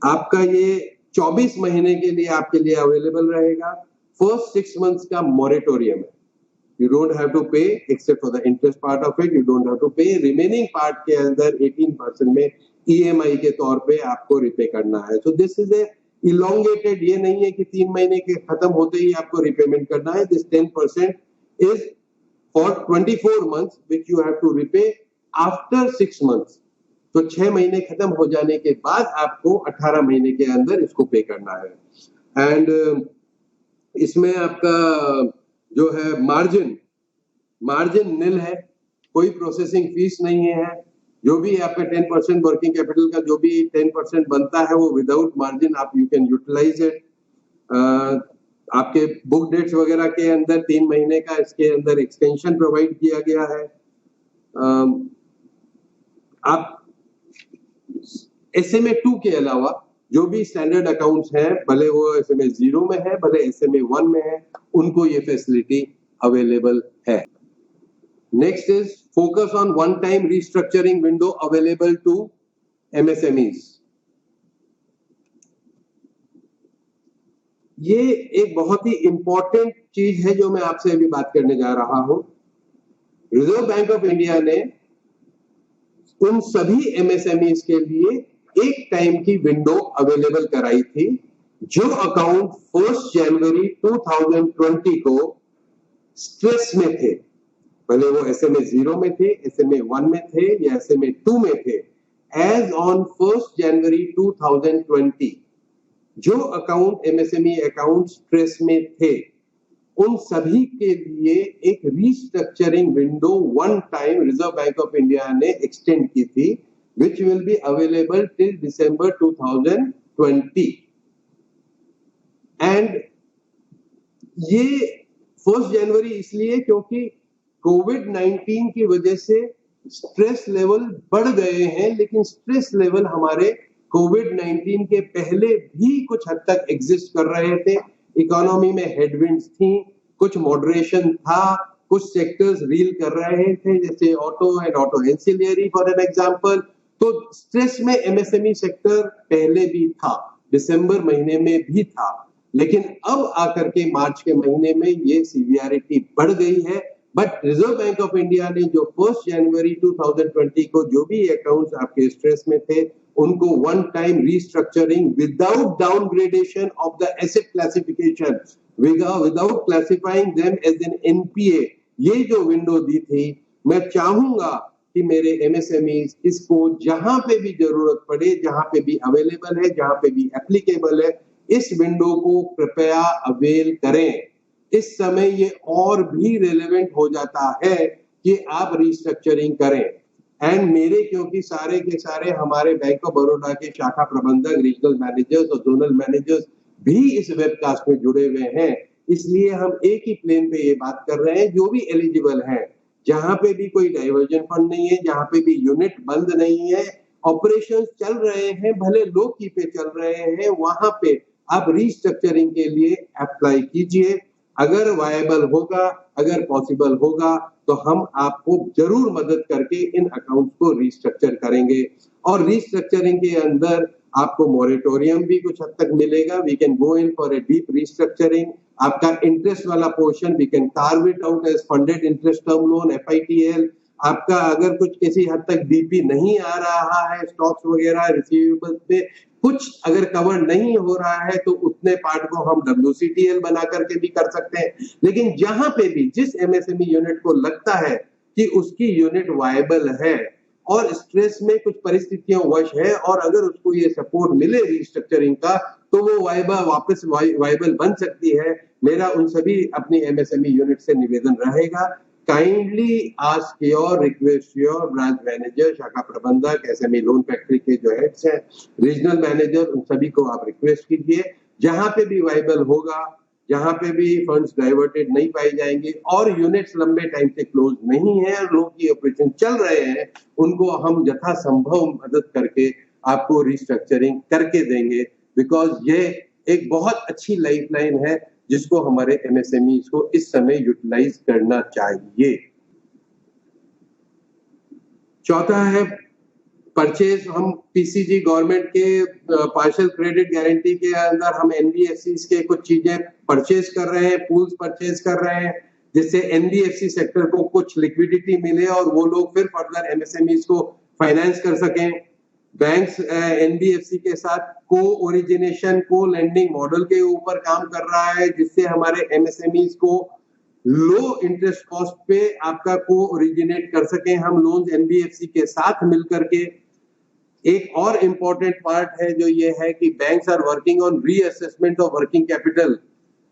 आपका ये 24 महीने के लिए आपके लिए अवेलेबल रहेगा। फर्स्ट 6 months का मोरेटोरियम है। You don't have to pay except for the interest part of it. You don't have to pay. Remaining part के अंदर 18% में EMI के तौर पे आपको रिपे करना है। So this is a elongated, ये नहीं है कि 3 महीने के खत्म होते ही आपको रिपेमेंट करना है। This 10% is for 24 months which you have to repay after 6 months. तो 6 महीने खत्म हो जाने के बाद आपको 18 महीने के अंदर इसको पे करना है। एंड इसमें आपका जो है मार्जिन निल है, कोई प्रोसेसिंग फीस नहीं है। जो भी आपका 10% वर्किंग कैपिटल का जो भी 10% बनता है वो विदाउट मार्जिन आप यू कैन यूटिलाइज इट। आपके बुक डेट्स वगैरह के अंदर 3 महीने का इसके अंदर एक्सटेंशन प्रोवाइड किया गया है। आप SMA 2 के अलावा जो भी स्टैंडर्ड अकाउंट्स हैं, भले वो SMA 0 में है, भले SMA 1 में है, उनको ये फैसिलिटी अवेलेबल है। Next is focus on one time restructuring window available to MSMEs। ये एक बहुत ही इंपॉर्टेंट चीज है जो मैं आपसे अभी बात करने जा रहा हूं। रिजर्व बैंक ऑफ इंडिया ने उन सभी MSMEs के लिए एक टाइम की विंडो अवेलेबल कराई थी जो अकाउंट 1 जनवरी 2020 को स्ट्रेस में थे, भले वो SMA 0 में थे, SMA 1 में थे या SMA 2 में थे। एज ऑन 1 जनवरी 2020 जो अकाउंट MSME अकाउंट स्ट्रेस में थे, उन सभी के लिए एक restructuring window one time reserve Bank of India ने एक्सटेंड की थी, which will be available till December 2020। And ये 1 जनवरी इसलिए क्योंकि कोविड-19 की वजह से स्ट्रेस लेवल बढ़ गए हैं, लेकिन स्ट्रेस लेवल हमारे कोविड-19 के पहले भी कुछ हद तक एग्जिस्ट कर रहे थे। इकोनॉमी में हेडविंड्स थी, कुछ मॉडरेशन था, कुछ सेक्टर्स रील कर रहे थे जैसे auto and auto ancillary for an example. तो स्ट्रेस में MSME सेक्टर पहले भी था, दिसंबर महीने में भी था, लेकिन अब आकर के मार्च के महीने में ये सीवियरिटी बढ़ गई है। But reserve Bank of India ने जो 1 जनवरी 2020 को जो भी अकाउंट्स आपके स्ट्रेस में थे, उनको one time restructuring without downgradation of the asset classification, without classifying them as an NPA, ये जो विंडो दी थी, मैं चाहूंगा कि मेरे MSMEs इसको जहां पे भी जरूरत पड़े, जहां पे भी अवेलेबल है, जहां पे भी एप्लीकेबल है, इस विंडो को कृपया अवेल करें। इस समय ये और भी रेलेवेंट हो जाता है कि आप रीस्ट्रक्चरिंग करें। एंड मेरे क्योंकि सारे के सारे हमारे बैंक ऑफ बड़ौदा के शाखा प्रबंधक, रीजनल मैनेजर्स और जोनल मैनेजर्स भी इस वेबकास्ट में जुड़े हुए हैं, इसलिए हम एक ही प्लेन पे ये बात कर रहे हैं। जो भी एलिजिबल है, जहां पे भी कोई डाइवर्जन फंड नहीं है, जहां पे भी यूनिट बंद नहीं है, ऑपरेशंस चल रहे हैं, भले लो की पे चल रहे हैं, वहां पे आप रीस्ट्रक्चरिंग के लिए अप्लाई कीजिए। अगर वायबल होगा, अगर पॉसिबल होगा, तो हम आपको जरूर मदद करके इन अकाउंट्स को रीस्ट्रक्चर करेंगे। और रीस्ट्रक्चरिंग के अंदर आपको मोरेटोरियम भी कुछ हद तक मिलेगा। We can go in for a deep restructuring. आपका इंटरेस्ट वाला portion we can carve it out as funded interest term loan, FITL। आपका अगर कुछ किसी हद तक DP नहीं आ रहा है, स्टॉक्स वगैरह रिसीवेबल्स पे कुछ अगर कवर नहीं हो रहा है, तो उतने पार्ट को हम WCTL बना करके भी कर सकते हैं। लेकिन जहां पे भी जिस MSME यूनिट को लगता है कि उसकी यूनिट वायबल है और स्ट्रेस में कुछ परिस्थितियों वश है, और अगर उसको ये सपोर्ट मिले रीस्ट्रक्चरिंग का, तो वो वापस वायबल बन सकती है। मेरा उन सभी अपनी MSME यूनिट से निवेदन रहेगा, kindly ask your, request your branch manager, शाखा प्रबंधक, SME लोन फैक्ट्री के जो हेड्स हैं, रीजनल मैनेजर, उन सभी को आप रिक्वेस्ट कीजिए। जहां पे भी वायबल होगा, जहां पे भी फंड्स डाइवर्टेड नहीं पाए जाएंगे और यूनिट्स लंबे टाइम से क्लोज नहीं है, लोग की ऑपरेशन चल रहे हैं, उनको हम यथासंभव मदद करके आपको रीस्ट्रक्चरिंग करके देंगे। बिकॉज ये एक बहुत अच्छी लाइफलाइन है जिसको हमारे MSMEs को इस समय यूटिलाइज करना चाहिए। चौथा है परचेज। हम PCG गवर्नमेंट के पार्शियल क्रेडिट गारंटी के अंदर हम NBFCs के कुछ चीजें परचेज कर रहे हैं, पूल्स परचेज कर रहे हैं, जिससे NBFC सेक्टर को कुछ लिक्विडिटी मिले और वो लोग फिर फर्दर MSMEs को फाइनेंस कर सकें। बैंक्स NBFC के साथ को ओरिजिनेशन, को लेंडिंग मॉडल के ऊपर काम कर रहा है, जिससे हमारे MSMEs को लो इंटरेस्ट कॉस्ट पे आपका को ओरिजिनेट कर सकें हम लोन्स NBFC के साथ मिलकर के। एक और इम्पोर्टेंट पार्ट है जो ये है कि banks are working on reassessment of working capital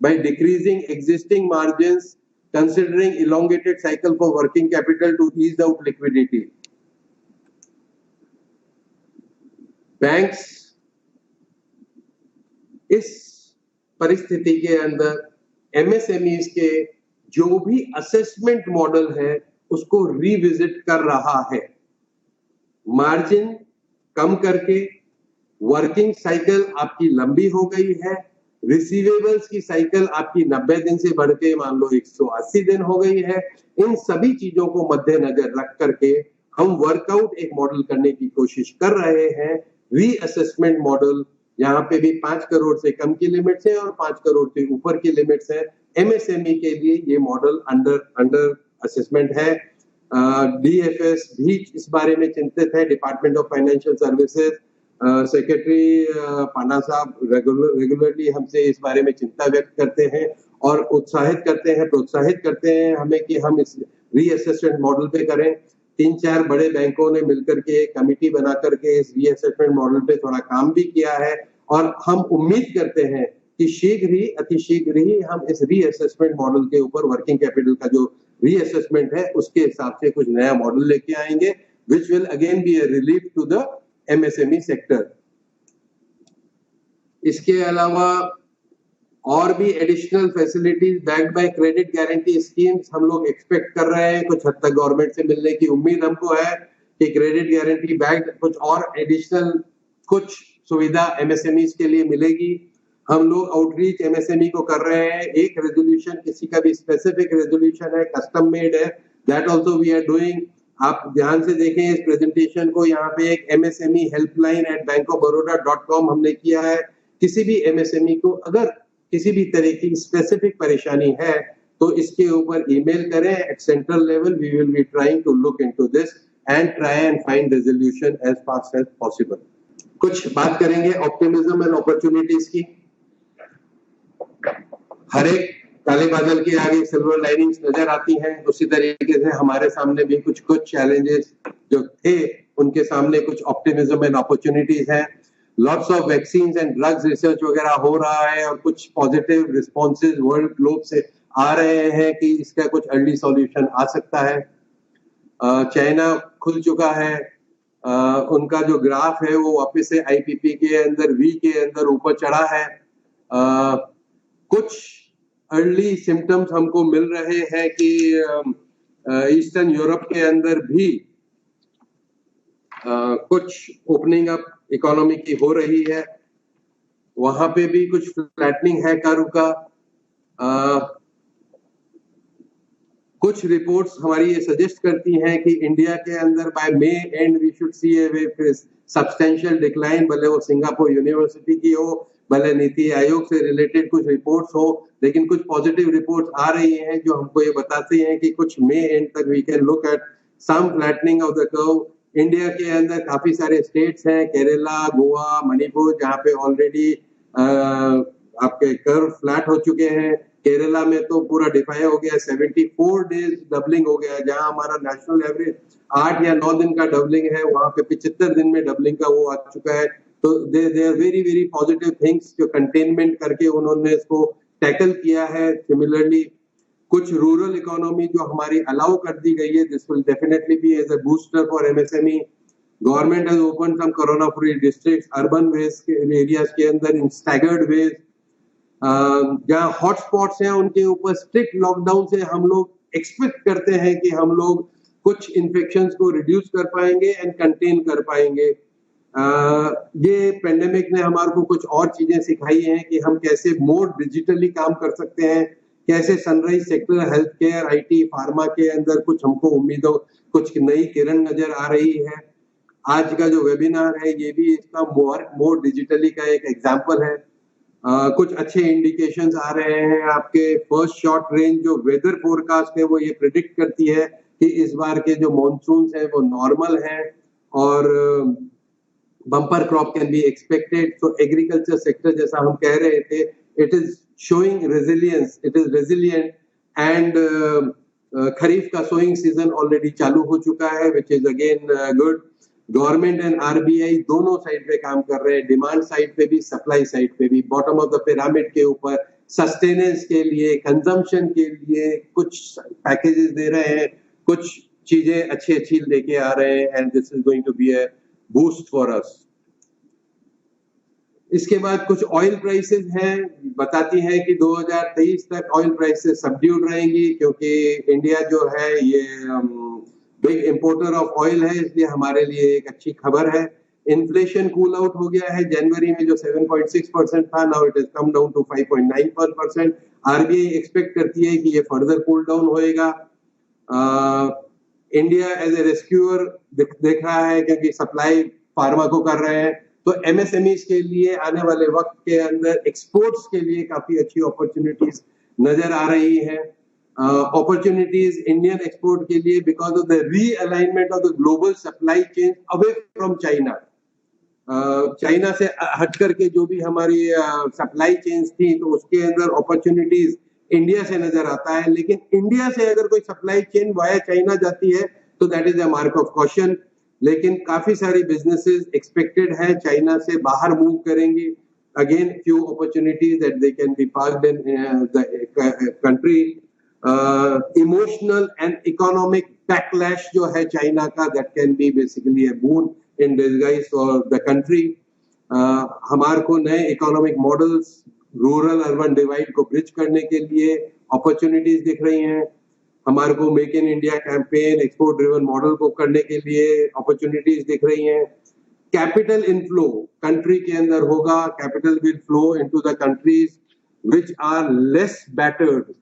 by decreasing existing margins, considering elongated cycle for working capital to ease out liquidity. Banks इस परिस्थिति के अंदर MSMEs के जो भी असेसमेंट मॉडल है उसको रिविजिट कर रहा है, मार्जिन कम करके, वर्किंग साइकिल आपकी लंबी हो गई है, रिसीवेबल्स की साइकिल आपकी 90 दिन से बढ़ के मान लो 180 दिन हो गई है। इन सभी चीजों को मद्देनजर रख करके हम वर्कआउट एक मॉडल करने की कोशिश कर रहे हैं, रीअसेसमेंट मॉडल। यहाँ पे भी 5 करोड़ से कम की लिमिट्स है और 5 करोड़ से ऊपर की लिमिट्स है। एमएसएमई के लिए ये मॉडल अंडर असेसमेंट है। डीएफएस भी इस बारे में चिंतित है। Department of financial services secretary Panda साहब रेगुलरली हमसे इस बारे में चिंता व्यक्त करते हैं और प्रोत्साहित करते हैं हमें कि हम इस रीअसेसमेंट मॉडल पे करें। 3-4 बड़े बैंकों ने मिलकर के एक कमिटी बना करके इस रीअसेसमेंट मॉडल पे थोड़ा काम भी किया है और हम उम्मीद करते हैं कि अति शीघ्र ही हम इस रीअसेसमेंट मॉडल के ऊपर वर्किंग कैपिटल का जो रीअसेसमेंट है उसके हिसाब से कुछ नया मॉडल लेके आएंगे, which will again be a relief to the MSME sector. इसके अलावा और भी additional facilities backed by credit guarantee schemes हम लोग एक्सपेक्ट कर रहे हैं। कुछ हद तक गवर्नमेंट से मिलने की उम्मीद हमको है कि क्रेडिट गारंटी बैक्ड कुछ और एडिशनल कुछ सुविधा एमएसएमईज के लिए मिलेगी। हम लोग आउटरीच एमएसएमई को कर रहे हैं। एक रेजोल्यूशन, किसी का भी स्पेसिफिक रेजोल्यूशन है, कस्टम मेड है, that also we are doing. आप ध्यान से देखें इस प्रेजेंटेशन को, यहाँ पे एक MSME हेल्पलाइन @bankofbaroda.com हमने किया है। किसी भी MSME को अगर किसी भी तरह की स्पेसिफिक परेशानी है तो इसके ऊपर ईमेल करें। At central level we will be trying to look into this and try and find resolution as fast as possible. कुछ बात करेंगे ऑप्टिमिज्म एंड अपॉर्चुनिटीज की। हर एक काले बादल के आगे सिल्वर लाइनिंग्स नजर आती हैं, उसी तरीके से हमारे सामने भी कुछ चैलेंजेस जो थे उनके सामने कुछ ऑप्टिमिज्म एंड अपॉर्चुनिटीज हैं। Lots of vaccines and drugs research वगैरह हो रहा है और कुछ पॉजिटिव रिस्पॉन्सेज वर्ल्ड ग्लोब से आ रहे हैं कि इसका कुछ अर्ली सॉल्यूशन आ सकता है। चाइना खुल चुका है, उनका जो ग्राफ है वो वापस से आईपीपी के अंदर वी के अंदर ऊपर चढ़ा है। कुछ अर्ली सिम्टम्स हमको मिल रहे हैं कि ईस्टर्न यूरोप के अंदर भी कुछ ओपनिंग अप इकोनॉमी की हो रही है, वहां पे भी कुछ फ्लैटनिंग है कर्व का। कुछ रिपोर्ट्स हमारी ये सजेस्ट करती हैं कि इंडिया के अंदर by May end we should see a substantial decline, भले वो सिंगापुर यूनिवर्सिटी की हो, भले नीति आयोग से रिलेटेड कुछ रिपोर्ट्स हो, लेकिन कुछ पॉजिटिव रिपोर्ट्स आ रही हैं जो हमको ये बताती हैं कि कुछ मे एंड तक we can look at some flattening of the curve. India के अंदर काफी सारे स्टेट्स हैं, केरला, गोवा, मणिपुर, जहाँ पे ऑलरेडी आपके कर्व फ्लैट हो चुके हैं। केरला में तो पूरा डिफाई हो गया, 74 डेज डबलिंग हो गया, जहां हमारा नेशनल एवरेज 8 या 9 दिन का डबलिंग है, वहां पे 75 दिन में डबलिंग का वो आ चुका है। तो they are very very positive things जो कंटेनमेंट करके उन्होंने इसको टैकल किया है। सिमिलरली कुछ रूरल इकोनॉमी जो हमारी अलाउ कर दी गई है, this will definitely be as a booster for MSME. Government has open some corona free districts, urban ways के एरियाज के अंदर इन स्टैगर्ड वेज। जहाँ हॉटस्पॉट्स हैं उनके ऊपर स्ट्रिक्ट लॉकडाउन से हम लोग एक्सपेक्ट करते हैं कि हम लोग कुछ इन्फेक्शंस को रिड्यूस कर पाएंगे एंड कंटेन कर पाएंगे। ये पेंडेमिक ने हमारे को कुछ और चीजें सिखाई हैं कि हम कैसे मोर डिजिटली काम कर सकते हैं, कैसे sunrise sector, health care, IT, pharma के अंदर कुछ हमको उम्मीदों, कुछ नई किरण नजर आ रही है। आज का जो वेबिनार है ये भी इसका मोर डिजिटली का एक एग्जाम्पल है। कुछ अच्छे इंडिकेशंस आ रहे हैं। आपके फर्स्ट शॉर्ट रेंज जो वेदर फोरकास्ट है वो ये प्रिडिक्ट करती है कि इस बार के जो मॉनसून्स हैं वो नॉर्मल हैं और bumper crop can be expected. तो एग्रीकल्चर सेक्टर, जैसा हम कह रहे थे, it is showing resilience, it is resilient and kharif का सोइंग सीजन ऑलरेडी चालू हो चुका है, which is again good. Government and RBI दोनों साइड पे काम कर रहे हैं, डिमांड साइड पे भी, सप्लाई साइड पे भी, बॉटम ऑफ द पिरामिड के ऊपर सस्टेनेंस के लिए, कंजम्पशन के लिए कुछ पैकेजेस दे रहे हैं, कुछ चीजें अच्छी लेके आ रहे हैं and this is going to be a boost for us. इसके बाद कुछ ऑयल प्राइसेस हैं, बताती हैं कि 2023 तक ऑयल प्राइसेस सबड्यूड रहेंगी क्योंकि इंडिया जो है ये बिग इंपोर्टर ऑफ ऑयल है, इसलिए हमारे लिए एक अच्छी खबर है। इन्फ्लेशन कूल आउट हो गया है। जनवरी में जो 7.6% था, now it has come down to 5.91%। RBI expect करती है कि ये फर्दर कूल डाउन होएगा। इंडिया एज ए रेस्क्यूअर देख रहा है, क्योंकि सप्लाई फार्मा को कर रहे हैं। तो एमएसएमईज के लिए आने वाले वक्त के अंदर एक्सपोर्ट्स के लिए काफी अच्छी अपॉर्चुनिटीज नजर आ रही है। Opportunities Indian export के लिए because of the realignment of the global supply chain away from China. China से हट करके जो भी हमारी सप्लाई चेन्स थी, तो उसके अंदर अपॉर्चुनिटीज इंडिया से नजर आता है। लेकिन इंडिया से अगर कोई सप्लाई चेन वाया चाइना जाती है तो that is a mark of caution. लेकिन काफी सारी बिजनेसेस एक्सपेक्टेड है चाइना से बाहर मूव करेंगी। Again few opportunities that they can be parked in the country. Emotional and economic backlash जो है चाइना का, that can be basically A boon in disguise for the country. हमारे को नए economic models, rural urban divide को bridge करने के लिए अपॉर्चुनिटीज दिख रही हैं। हमारे को make in India campaign, export driven model को करने के लिए अपॉर्चुनिटीज दिख रही हैं। कैपिटल इनफ्लो कंट्री के अंदर होगा। Capital will flow into the countries which are less battered,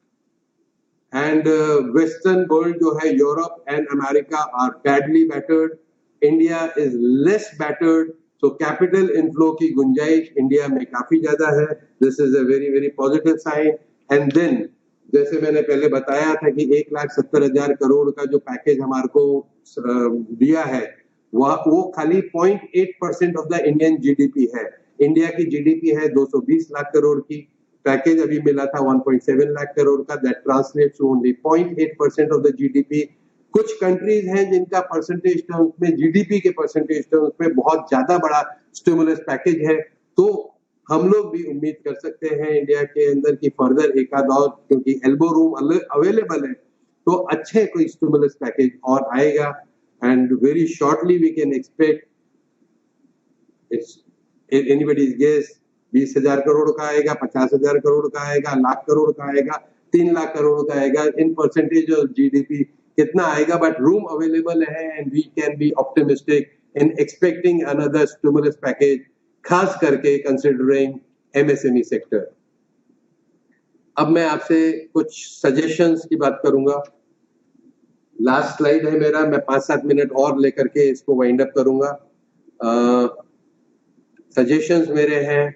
and western world जो है, Europe and America are badly battered. India is less battered, so capital inflow की गुंजाइश इंडिया में काफी ज्यादा है। This is a very very positive sign. And then जैसे मैंने पहले बताया था कि 1,70,000 करोड़ का जो पैकेज हमारे को दिया है, वो खाली 0.8% ऑफ द इंडियन जीडीपी है। इंडिया की जीडीपी है 220 लाख करोड़ की। पैकेज अभी मिला था 1.7 लाख करोड़ का, that translates to only 0.8% of the GDP. कुछ कंट्रीज हैं जिनका परसेंटेज टर्म्स में, जीडीपी के परसेंटेज टर्म्स में बहुत ज्यादा बड़ा स्टिमुलस पैकेज है। तो हम लोग भी उम्मीद कर सकते हैं इंडिया के अंदर की फर्दर एक आध और, क्योंकि एल्बो रूम अवेलेबल है, तो अच्छे कोई स्टिमुलस पैकेज और आएगा। And very shortly we can expect, it's anybody's guess, 20,000 crore का आएगा, 50,000 करोड़ का आएगा, लाख करोड़ का आएगा, 3 लाख करोड़ का आएगा। इन परसेंटेज ऑफ जीडीपी कितना आएगा, बट रूम अवेलेबल है and we can be optimistic in expecting another stimulus package, खास करके कंसिडरिंग एमएसएमई सेक्टर। अब मैं आपसे कुछ सजेशंस की बात करूंगा। लास्ट स्लाइड है मेरा, मैं 5-7 मिनट और लेकर के इसको वाइंड अप करूंगा। सजेशंस मेरे हैं,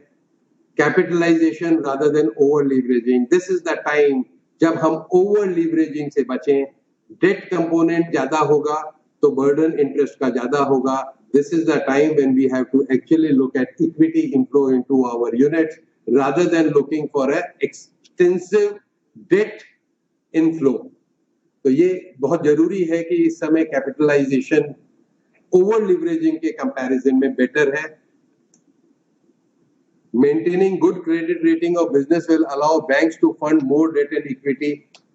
capitalisation rather than over leveraging. This is the time जब हम ओवर लीवरेजिंग से बचें। डेट कंपोनेंट ज्यादा होगा तो बर्डन इंटरेस्ट का ज्यादा होगा। This is the time when we have to actually look at equity inflow into our units rather than looking for a extensive debt inflow. तो ये बहुत जरूरी है कि इस समय कैपिटलाइजेशन ओवर लीवरेजिंग के कंपैरिजन में बेटर है। Maintaining good credit rating of business will allow banks to fund more debt and equity.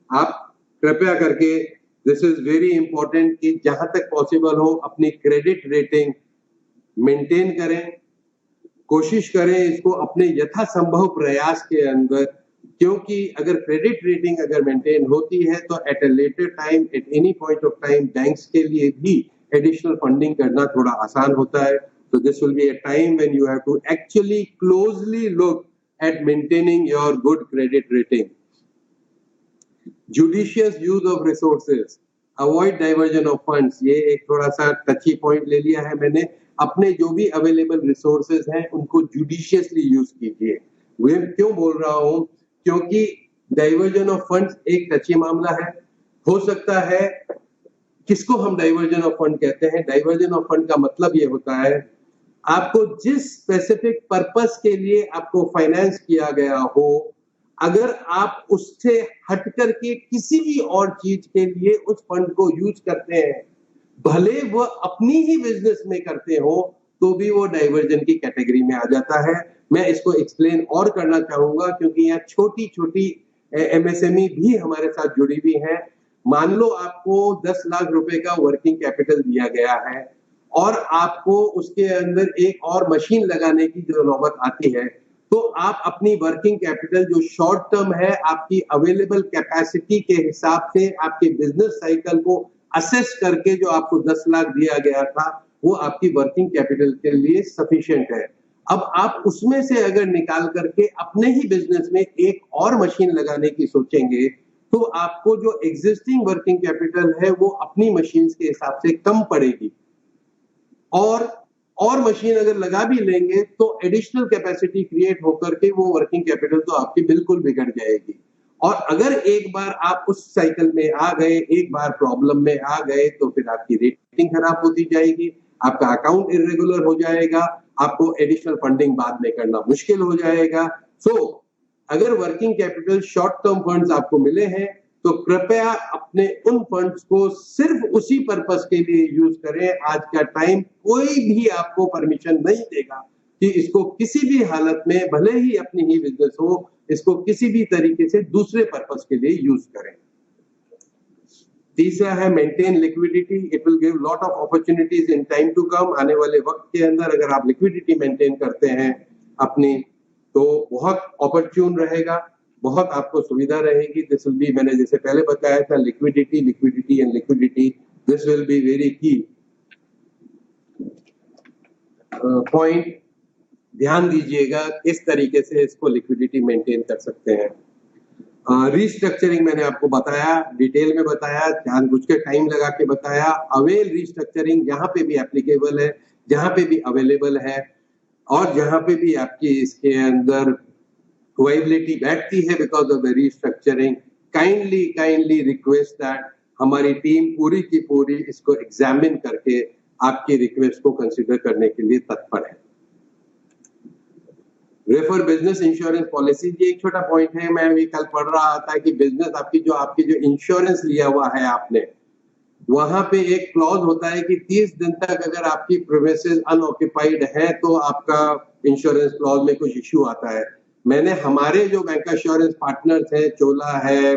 आप कृपया करके, this is very important कि जहां तक पॉसिबल हो अपनी क्रेडिट रेटिंग मेंटेन करें। कोशिश करें इसको अपने यथासंभव प्रयास के अंदर, क्योंकि अगर क्रेडिट रेटिंग अगर मेंटेन होती है तो at a later time, at any point of time, banks के लिए भी एडिशनल फंडिंग करना थोड़ा आसान होता है। So this will be a time when you have to actually closely look at maintaining your good credit rating. Judicious use of resources, avoid diversion of funds. ये एक थोड़ा सा टची पॉइंट ले लिया है मैंने। अपने जो भी अवेलेबल रिसोर्सेज हैं उनको जुडिशियसली यूज कीजिए। मैं क्यों बोल रहा हूँ, क्योंकि डाइवर्जन ऑफ फंड्स एक टची मामला है। हो सकता है, किसको हम डाइवर्जन ऑफ फंड कहते हैं? डाइवर्जन ऑफ फंड का मतलब ये होता है, आपको जिस स्पेसिफिक पर्पस के लिए आपको फाइनेंस किया गया हो, अगर आप उससे हट करके किसी भी और चीज के लिए उस फंड को यूज करते हैं, भले वो अपनी ही बिजनेस में करते हो, तो भी वो डाइवर्जन की कैटेगरी में आ जाता है। मैं इसको एक्सप्लेन और करना चाहूंगा, क्योंकि यहाँ छोटी छोटी एमएसएमई भी हमारे साथ जुड़ी हुई है। मान लो आपको 10 लाख रुपए का वर्किंग कैपिटल दिया गया है और आपको उसके अंदर एक और मशीन लगाने की जो नौबत आती है, तो आप अपनी वर्किंग कैपिटल जो शॉर्ट टर्म है, आपकी अवेलेबल कैपेसिटी के हिसाब से आपके बिजनेस साइकिल को असेस करके जो आपको 10 लाख दिया गया था, वो आपकी वर्किंग कैपिटल के लिए सफिशिएंट है। अब आप उसमें से अगर निकाल करके अपने ही बिजनेस में एक और मशीन लगाने की सोचेंगे तो आपको जो एग्जिस्टिंग वर्किंग कैपिटल है वो अपनी मशीन्स के हिसाब से कम पड़ेगी, और मशीन अगर लगा भी लेंगे तो एडिशनल कैपेसिटी क्रिएट होकर के वो वर्किंग कैपिटल तो आपकी बिल्कुल बिगड़ जाएगी। और अगर एक बार आप उस साइकिल में आ गए, एक बार प्रॉब्लम में आ गए, तो फिर आपकी रेटिंग खराब होती जाएगी, आपका अकाउंट इरेगुलर हो जाएगा, आपको एडिशनल फंडिंग बाद में करना मुश्किल हो जाएगा। सो अगर working capital short term funds आपको मिले हैं तो कृपया अपने उन फंड्स को सिर्फ उसी पर्पस के लिए यूज करें। आज का टाइम कोई भी आपको परमिशन नहीं देगा कि इसको किसी भी हालत में, भले ही अपनी ही बिजनेस हो, इसको किसी भी तरीके से दूसरे पर्पस के लिए यूज करें। तीसरा है maintain liquidity, it will give lot of opportunities in time to come. आने वाले वक्त के अंदर अगर आप लिक्विडिटी मेंटेन करते हैं अपनी, तो बहुत अपॉर्चुन रहेगा, बहुत आपको सुविधा रहेगी। दिस विल बी, मैंने जैसे पहले बताया था, liquidity and liquidity, this will be very की पॉइंट। ध्यान दीजिएगा किस तरीके से इसको लिक्विडिटी मेंटेन कर सकते हैं। रीस्ट्रक्चरिंग मैंने आपको बताया, डिटेल में बताया, जानबूझ के टाइम लगा के बताया। अवेल रीस्ट्रक्चरिंग जहां पे भी एप्लीकेबल है, जहां पे भी अवेलेबल है, और जहां पे भी आपकी इसके अंदर वाइबिलिटी बैठती है because of the restructuring, kindly request that हमारी टीम पूरी की पूरी इसको एग्जामिन करके आपकी रिक्वेस्ट को कंसिडर करने के लिए तत्पर है। रेफर बिजनेस इंश्योरेंस पॉलिसी, ये एक छोटा पॉइंट है, मैं भी कल पढ़ रहा था कि बिजनेस आपकी जो इंश्योरेंस लिया हुआ है आपने, वहां पे एक क्लॉज होता है कि 30 दिन तक अगर आपकी प्रीमिसेस अनऑक्यूपाइड है तो आपका इंश्योरेंस क्लॉज में कुछ इश्यू आता है। मैंने हमारे जो बैंक इंश्योरेंस पार्टनर्स हैं, चोला है,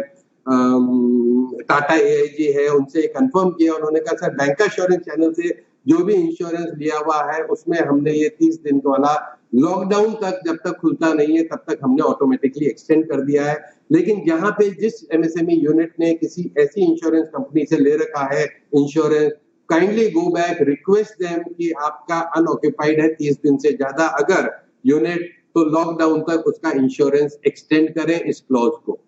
टाटा AIG है, उनसे कंफर्म किया, उन्होंने कहा सर बैंक इंश्योरेंस चैनल से जो भी इंश्योरेंस लिया हुआ है उसमें हमने ये 30 दिन वाला लॉकडाउन तक जब तक खुलता नहीं है तब तक हमने ऑटोमेटिकली एक्सटेंड कर दिया है। लेकिन जहां पे जिस MSME यूनिट ने किसी ऐसी इंश्योरेंस कंपनी से ले रखा है insurance, kindly go back, request them कि आपका अनऑक्यूपाइड है 30 दिन से ज्यादा अगर यूनिट, तो लॉकडाउन तक उसका इंश्योरेंस एक्सटेंड करें इस क्लॉज को।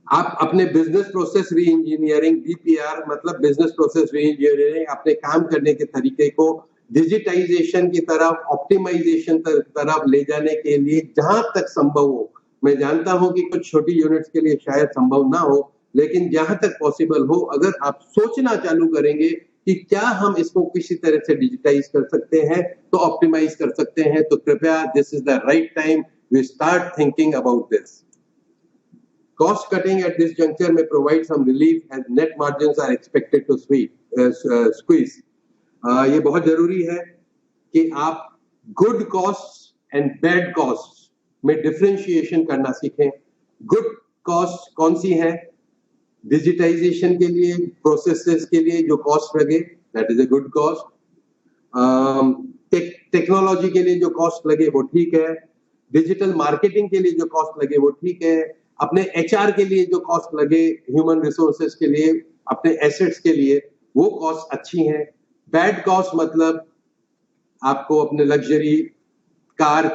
आप अपने बिजनेस प्रोसेस री इंजीनियरिंग, BPR मतलब बिजनेस प्रोसेस री इंजीनियरिंग, अपने काम करने के तरीके को डिजिटाइजेशन की तरफ, ऑप्टिमाइजेशन तरफ ले जाने के लिए जहां तक संभव हो, मैं जानता हूं कि कुछ छोटी यूनिट्स के लिए शायद संभव ना हो, लेकिन जहां तक पॉसिबल हो, अगर आप सोचना चालू करेंगे कि क्या हम इसको किसी तरह से डिजिटाइज कर सकते हैं, तो ऑप्टिमाइज कर सकते हैं, तो कृपया this is the right time we start thinking about this. Cost cutting at this juncture may provide some relief as net margins are expected to squeeze. ये बहुत जरूरी है कि आप good cost and bad cost में differentiation करना सीखें। Good cost कौन सी है? डिजिटाइजेशन के लिए, प्रोसेसेस के लिए जो कॉस्ट लगे, that is a good cost. Technology के लिए जो कॉस्ट लगे वो ठीक है, डिजिटल मार्केटिंग के लिए जो कॉस्ट लगे वो ठीक है, अपने HR के लिए जो कॉस्ट लगे, ह्यूमन रिसोर्सेज के लिए, अपने एसेट्स के लिए, वो कॉस्ट अच्छी हैं। बैड कॉस्ट मतलब आपको अपने लग्जरी कार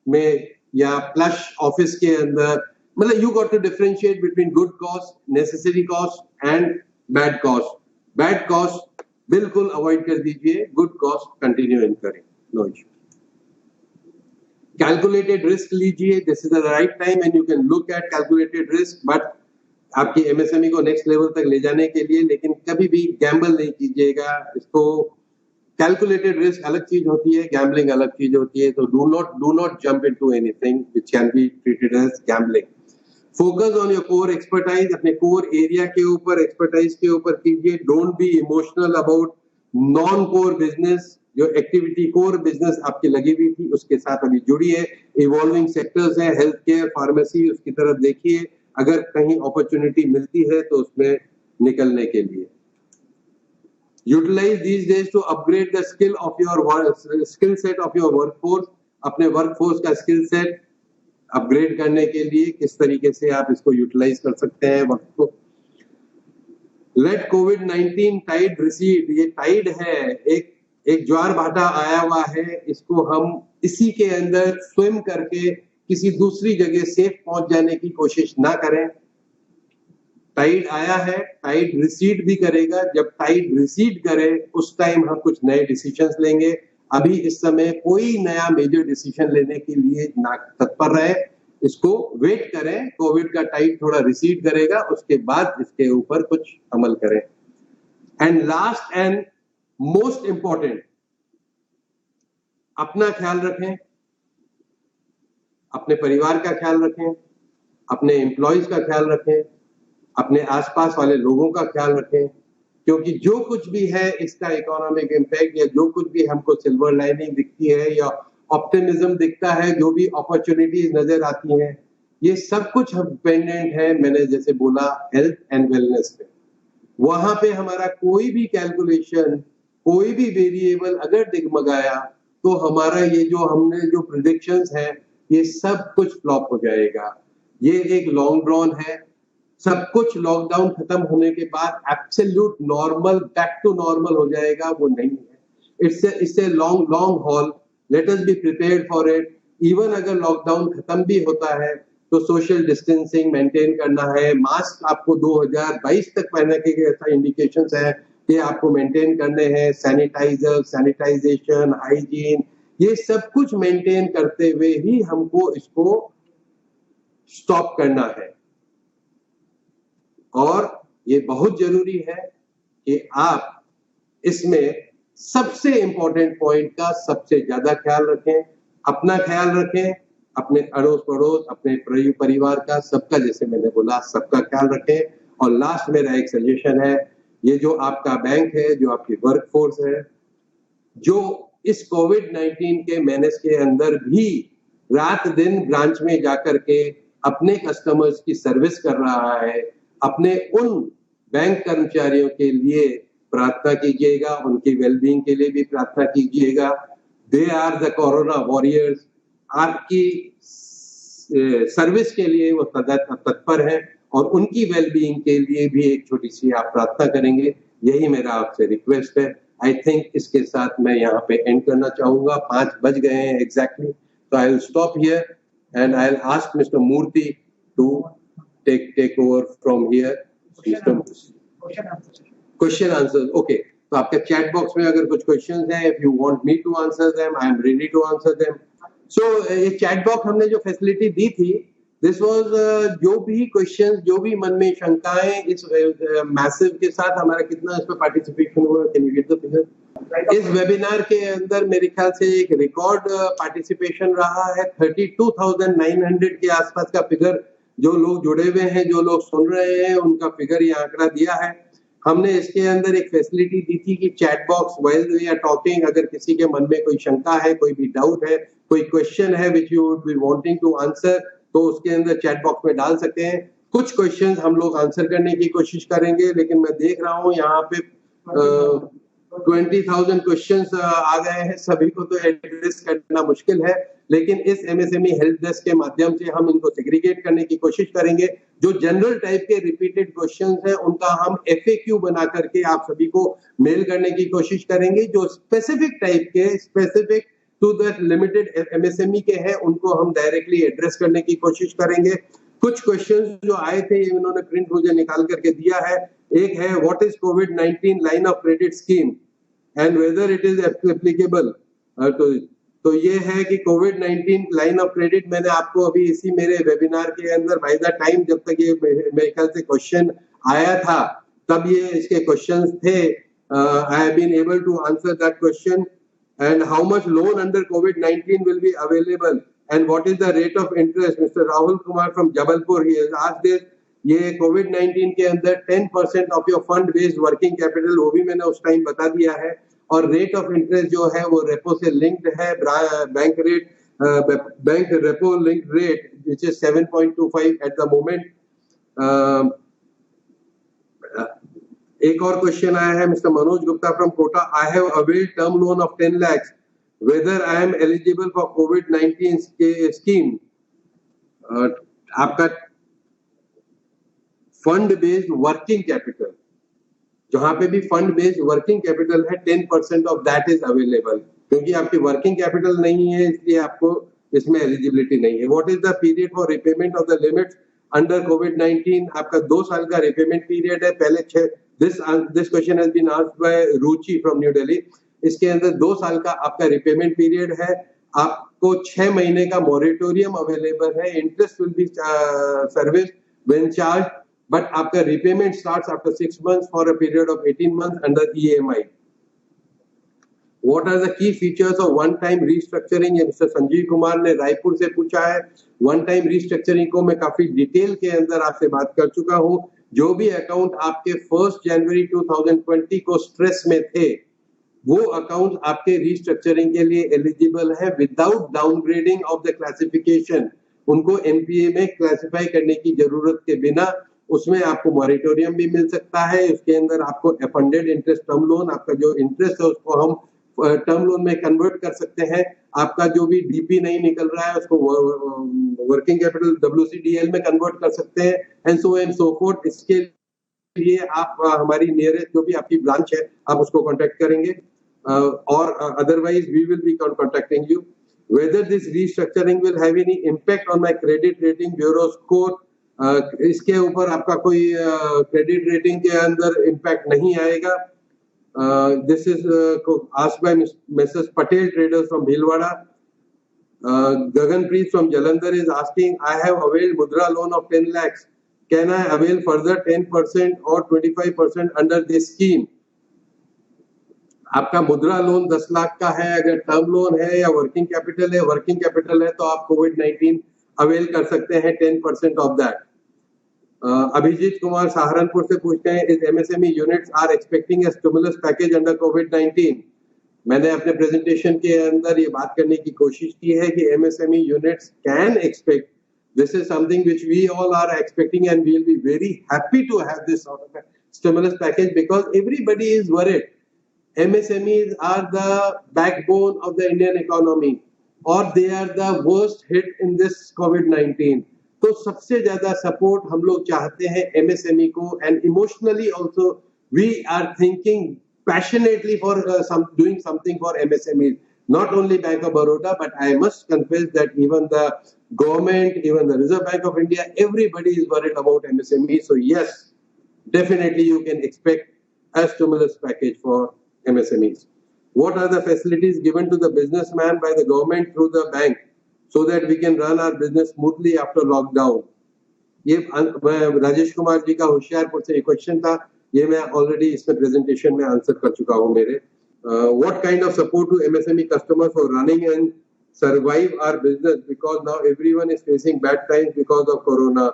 में या प्लश ऑफिस के अंदर, मतलब you got to differentiate between good cost, necessary cost and bad cost. Bad cost बिल्कुल अवॉइड कर दीजिए, गुड कॉस्ट कंटिन्यू इन करें, नो इश्यू। कैलकुलेटेड रिस्क लीजिए, this is the right time and you can look at calculated risk, but आपकी MSME को next level तक ले जाने के लिए, लेकिन कभी भी गैम्बल नहीं कीजिएगा इसको। कैलकुलेटेड रिस्क अलग चीज होती है, गैम्बलिंग अलग चीज होती है, तो do not jump into anything which can be treated as gambling. Focus on your core expertise, अपने कोर एरिया के ऊपर, एक्सपर्टाइज के ऊपर कीजिए। Don't be emotional about non core business. जो एक्टिविटी कोर बिजनेस आपकी लगी हुई थी उसके साथ अभी जुड़ी है, इवॉल्विंग सेक्टर्स है, हेल्थ केयर, फार्मेसी, उसकी तरफ देखिए, अगर कहीं अपॉर्चुनिटी मिलती है तो उसमें निकलने के लिए। Utilise these days to upgrade the skill set of your workforce, अपने वर्कफोर्स का स्किल सेट अपग्रेड करने के लिए किस तरीके से आप इसको यूटिलाइज कर सकते हैं वक्त को। लेट कोविड-19 टाइड रिसीड, ये टाइड है, एक ज्वार भाटा आया हुआ है, इसको हम इसी के अंदर स्विम करके किसी दूसरी जगह सेफ पहुंच जाने की कोशिश ना करें। टाइड आया है, टाइड रिसीड भी करेगा। जब टाइड रिसीड करे उस टाइम हम कुछ नए डिसीजंस लेंगे। अभी इस समय कोई नया मेजर डिसीजन लेने के लिए ना तत्पर रहे, इसको वेट करें, कोविड का टाइड थोड़ा रिसीड करेगा, उसके बाद इसके ऊपर कुछ अमल करें। And last and most important, अपना ख्याल रखें, अपने परिवार का ख्याल रखें, अपने एम्प्लॉयज का ख्याल रखें, अपने आसपास वाले लोगों का ख्याल रखें, क्योंकि जो कुछ भी है इसका इकोनॉमिक इम्पैक्ट या जो कुछ भी हमको सिल्वर लाइनिंग दिखती है या ऑप्टिमिज्म दिखता है, जो भी अपॉर्चुनिटीज नजर आती हैं, ये सब कुछ डिपेंडेंट है, मैंने जैसे बोला, हेल्थ एंड वेलनेस पे। वहां पे हमारा कोई भी कैलकुलेशन, कोई भी वेरिएबल अगर दिगमगाया तो हमारा ये जो हमने जो प्रिडिक्शंस है ये सब कुछ फ्लॉप हो जाएगा। ये एक लॉन्ग ड्रॉन है। सब कुछ लॉकडाउन खत्म होने के बाद absolute normal, back to normal हो जाएगा, वो नहीं है। It's a long haul. Let us be prepared for it. Even अगर लॉकडाउन खत्म भी होता है तो सोशल डिस्टेंसिंग मेंटेन करना है। मास्क आपको 2022 तक पहनने के ऐसा इंडिकेशंस है कि आपको मेंटेन करने हैं। सैनिटाइजर, सैनिटाइजेशन, हाइजीन, ये सब कुछ मेंटेन करते हुए ही हमको इसको स्टॉप करना है। और ये बहुत जरूरी है कि आप इसमें सबसे इंपॉर्टेंट पॉइंट का सबसे ज्यादा ख्याल रखें। अपना ख्याल रखें, अपने अड़ोस पड़ोस, अपने परिवार का, सबका, जैसे मैंने बोला, सबका ख्याल रखें। और लास्ट मेरा एक सजेशन है, ये जो आपका बैंक है, जो आपकी वर्कफोर्स है, जो इस कोविड-19 के मैनेज के अंदर भी रात दिन ब्रांच में जाकर के अपने कस्टमर्स की सर्विस कर रहा है, अपने उन बैंक कर्मचारियों के लिए प्रार्थना कीजिएगा, उनकी वेलबींग के लिए भी प्रार्थना कीजिएगा। They are the corona warriors. आपकी सर्विस के लिए वो सदा तत्पर है और उनकी वेलबींग के लिए भी एक छोटी सी आप प्रार्थना करेंगे। यही मेरा आपसे रिक्वेस्ट है। आई थिंक इसके साथ मैं यहाँ पे एंड करना चाहूंगा। 5 बज गए हैं एग्जैक्टली, तो I will stop here and I will ask Mister Murthy to take over from here. Question answers. Okay. तो आपके चैट बॉक्स में अगर कुछ क्वेश्चंस हैं, if you want me to answer them, I am ready to answer them. So ये chat box हमने जो facility दी थी, this was जो भी क्वेश्चंस, जो भी मन में शंकाएं, इस मैसिव के साथ हमारा कितना इस पे पार्टिसिपेशन हुआ, can you get the figure? इस वेबिनार के अंदर मेरे ख्याल से एक रिकॉर्ड पार्टिसिपेशन रहा है। 32,900 के आसपास का फिगर, जो लोग जुड़े हुए हैं, जो लोग सुन रहे हैं, उनका फिगर ये आंकड़ा दिया है। हमने इसके अंदर एक फैसिलिटी दी थी कि chat box while we are talking, अगर किसी के मन में कोई शंका है, कोई भी डाउट है, कोई क्वेश्चन है which you would be wanting to answer, तो उसके अंदर चैट बॉक्स में डाल सकते हैं। कुछ क्वेश्चंस हम लोग आंसर करने की कोशिश करेंगे, लेकिन मैं देख रहा हूँ यहाँ पे 20,000 क्वेश्चंस आ गए हैं, सभी को तो एड्रेस करना मुश्किल है, लेकिन इस एमएसएमई हेल्प डेस्क के माध्यम से हम इनको सेग्रीगेट करने की कोशिश करेंगे। जो जनरल टाइप के रिपीटेड क्वेश्चंस हैं, उनका हम एफएक्यू बना करके आप सभी को मेल करने की कोशिश करेंगे। जो स्पेसिफिक टाइप के, specific to the limited MSME के हैं, उनको हम डायरेक्टली एड्रेस करने की कोशिश करेंगे। कुछ क्वेश्चंस जो आए थे, इन्होंने प्रिंट मुझे निकाल करके दिया है। एक है, what is covid line of credit scheme and whether it is applicable. तो ये है कि कोविड-19 लाइन ऑफ क्रेडिट, मैंने आपको अभी इसी मेरे वेबिनार के अंदर, बाय द टाइम जब तक ये मेरे ख्याल से क्वेश्चन आया था, तब ये इसके क्वेश्चंस थे। I have been able to answer that question. And how much loan under कोविड-19 will be available and what is the rate of interest? Mr. Rahul Kumar from Jabalpur, he has asked this. ये कोविड-19 के अंदर 10% of your fund based working capital, वो भी मैंने उस time बता दिया है। और रेट ऑफ इंटरेस्ट जो है वो रेपो से लिंक्ड है। Bank rate, bank repo linked rate which is 7.25 at the moment. एक और क्वेश्चन आया है Mr Manoj Gupta from Kota. I have availed term loan of 10 lakhs. Whether I am eligible for COVID-19 scheme? आपका फंड बेस्ड वर्किंग कैपिटल, जहां पे भी fund based working capital है 10% of that is available, क्योंकि आपकी वर्किंग कैपिटल नहीं है इसलिए आपको इसमें एलिजिबिलिटी नहीं है। What is the period for repayment of the limits under कोविड-19? आपका 2 साल का रिपेमेंट पीरियड है। पहले this question has been asked by Ruchi from New Delhi. इसके अंदर 2 साल का आपका रिपेमेंट पीरियड है। आपको 6 महीने का मॉरेटोरियम अवेलेबल है। Interest will be service when charge, but आपका repayment starts after 6 months for a period of 18 months under EMI. What are the key features of one-time restructuring? ये मिस्टर संजीव कुमार ने रायपुर से पूछा है। one-time restructuring को मैं काफी डिटेल के अंदर आपसे बात कर चुका हूँ। जो भी अकाउंट आपके 1 जनवरी 2020 को स्ट्रेस में थे, वो अकाउंट आपके रिस्ट्रक्चरिंग के लिए एलिजिबल है without downgrading of the classification. उनको एनपीए में क्लासिफाई करने की जरूरत के बिना उसमें आपको मॉरेटोरियम भी मिल सकता है। उसके अंदर आपको फंडेड इंटरेस्ट टर्म लोन, आपका जो इंटरेस्ट है उसको हम टर्म लोन में कन्वर्ट कर सकते हैं। आपका जो भी डीपी नहीं निकल रहा है उसको वर्किंग कैपिटल WCDL में कन्वर्ट कर सकते हैं, एंड सो फोर्थ। इसके लिए आप हमारी नियरेस्ट जो भी आपकी ब्रांच है आप उसको कांटेक्ट करेंगे, और otherwise we will be contacting you. Whether this restructuring will have any impact on my credit rating bureau score? इसके ऊपर आपका कोई क्रेडिट रेटिंग के अंदर इम्पैक्ट नहीं आएगा। This is asked by Mrs Patel traders from Bhilwara. Gaganpreet from Jalandhar is asking, I have availed Mudra loan of 10 lakhs. Can I avail further 10% or 25% under this scheme? आपका मुद्रा लोन 10 लाख का है, अगर term loan है या working capital है, working capital है तो आप कोविड-19 अवेल कर सकते हैं 10% ऑफ दैट। अभिजीत कुमार सहारनपुर से पूछते हैं, is MSME units are expecting a stimulus package under कोविड-19? मैंने अपने प्रेजेंटेशन के अंदर ये बात करने की कोशिश की है कि MSME units can expect, this is something which we all are expecting, and we will be very happy to have this sort of stimulus package because everybody is worried. MSMEs are the backbone of the Indian economy, or they are the worst hit in this COVID-19. तो सबसे ज्यादा support हम लोग चाहते हैं MSME को, and emotionally also we are thinking passionately for doing something for MSMEs. Not only Bank of Baroda, but I must confess that even the government, even the Reserve Bank of India, everybody is worried about MSME. So yes, definitely you can expect a stimulus package for MSMEs. What are the facilities given to the businessman by the government through the bank so that we can run our business smoothly after lockdown? ये राजेश कुमार जी का होशियारपुर से एक question था, ये मैं already इसमें presentation में answer कर चुका हूँ मेरे। What kind of support to MSME customers for running and survive our business because now everyone is facing bad times because of Corona?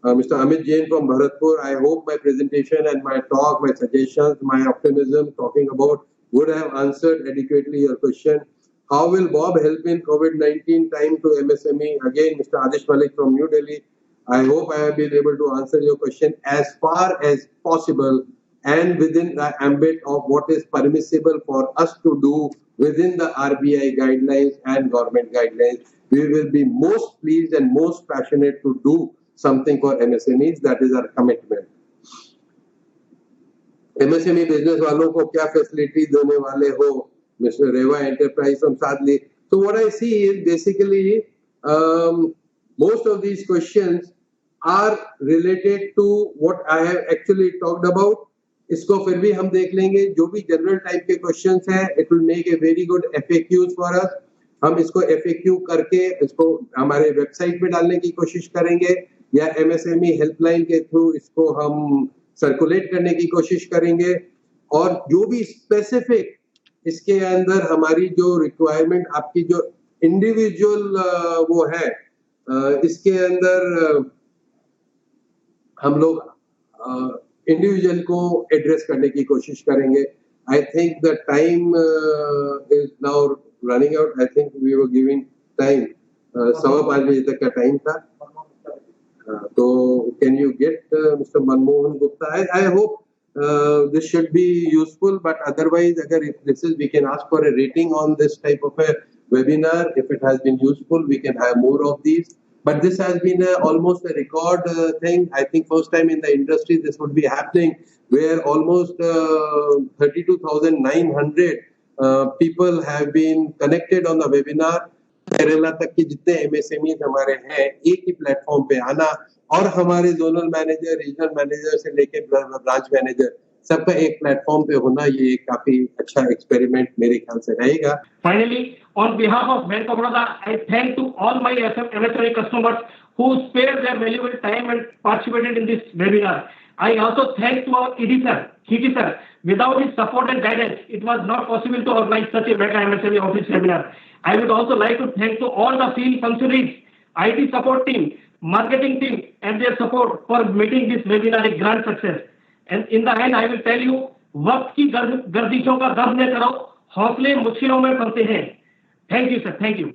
Mr. Amit Jain from Bharatpur, I hope my presentation and my talk, my suggestions, my optimism talking about would have answered adequately your question. How will Bob help in COVID-19 time to MSME? Again, Mr. Adish Malik from New Delhi, I hope I have been able to answer your question as far as possible and within the ambit of what is permissible for us to do within the RBI guidelines and government guidelines. We will be most pleased and most passionate to do something for MSMEs. That is our commitment. MSME business वालों को क्या facility देने वाले हो? Mr. Reva Enterprise from Sadli. So what I see is basically most of these questions are related to what I have actually talked about. इसको फिर भी हम देख लेंगे। जो भी जनरल टाइप के क्वेश्चंस हैं, it will make a very good FAQs for us. हम इसको FAQ करके इसको हमारे वेबसाइट पे डालने की कोशिश करेंगे, या MSME हेल्पलाइन के थ्रू इसको हम सर्कुलेट करने की कोशिश करेंगे। और जो भी स्पेसिफिक इसके अंदर हमारी जो रिक्वायरमेंट, आपकी जो इंडिविजुअल वो है, इसके अंदर हम लोग इंडिविजुअल को एड्रेस करने की कोशिश करेंगे। I think the time is now running out. I think we were giving time 5:15 बजे तक का टाइम था। तो can you get Mr Manmohan Gupta? I hope this should be useful, but otherwise agar if this is, we can ask for a rating on this type of a webinar. If it has been useful, we can have more of these. But this has been almost a record thing. I think first time in the industry this would be happening, where almost 32,900 people have been connected on the webinar. Kerala तक के जितने MSMEs हमारे हैं, एक ही platform पे आना, और हमारे जोनल मैनेजर, रीजनल मैनेजर से लेके ब्रांच मैनेजर सबका एक प्लेटफॉर्म पे होना, ये काफी अच्छा एक्सपेरिमेंट मेरे ख्याल से रहेगा. Finally, on behalf of Bank of Baroda, I thank to all my MSME customers who spared their valuable time and participated in this webinar. I also thank to our ED sir, Kiti sir. Without his support and guidance, it was not possible to organize such a mega MSME office webinar. I would also like to thank to all the field functionaries, IT support team, marketing team, and their support for making this webinar a grand success. And in the end, I will tell you, वक्त की गर्दिशों का गर्व न करो, हौसले मुश्किलों में पड़ते हैं. Thank you, sir. Thank you.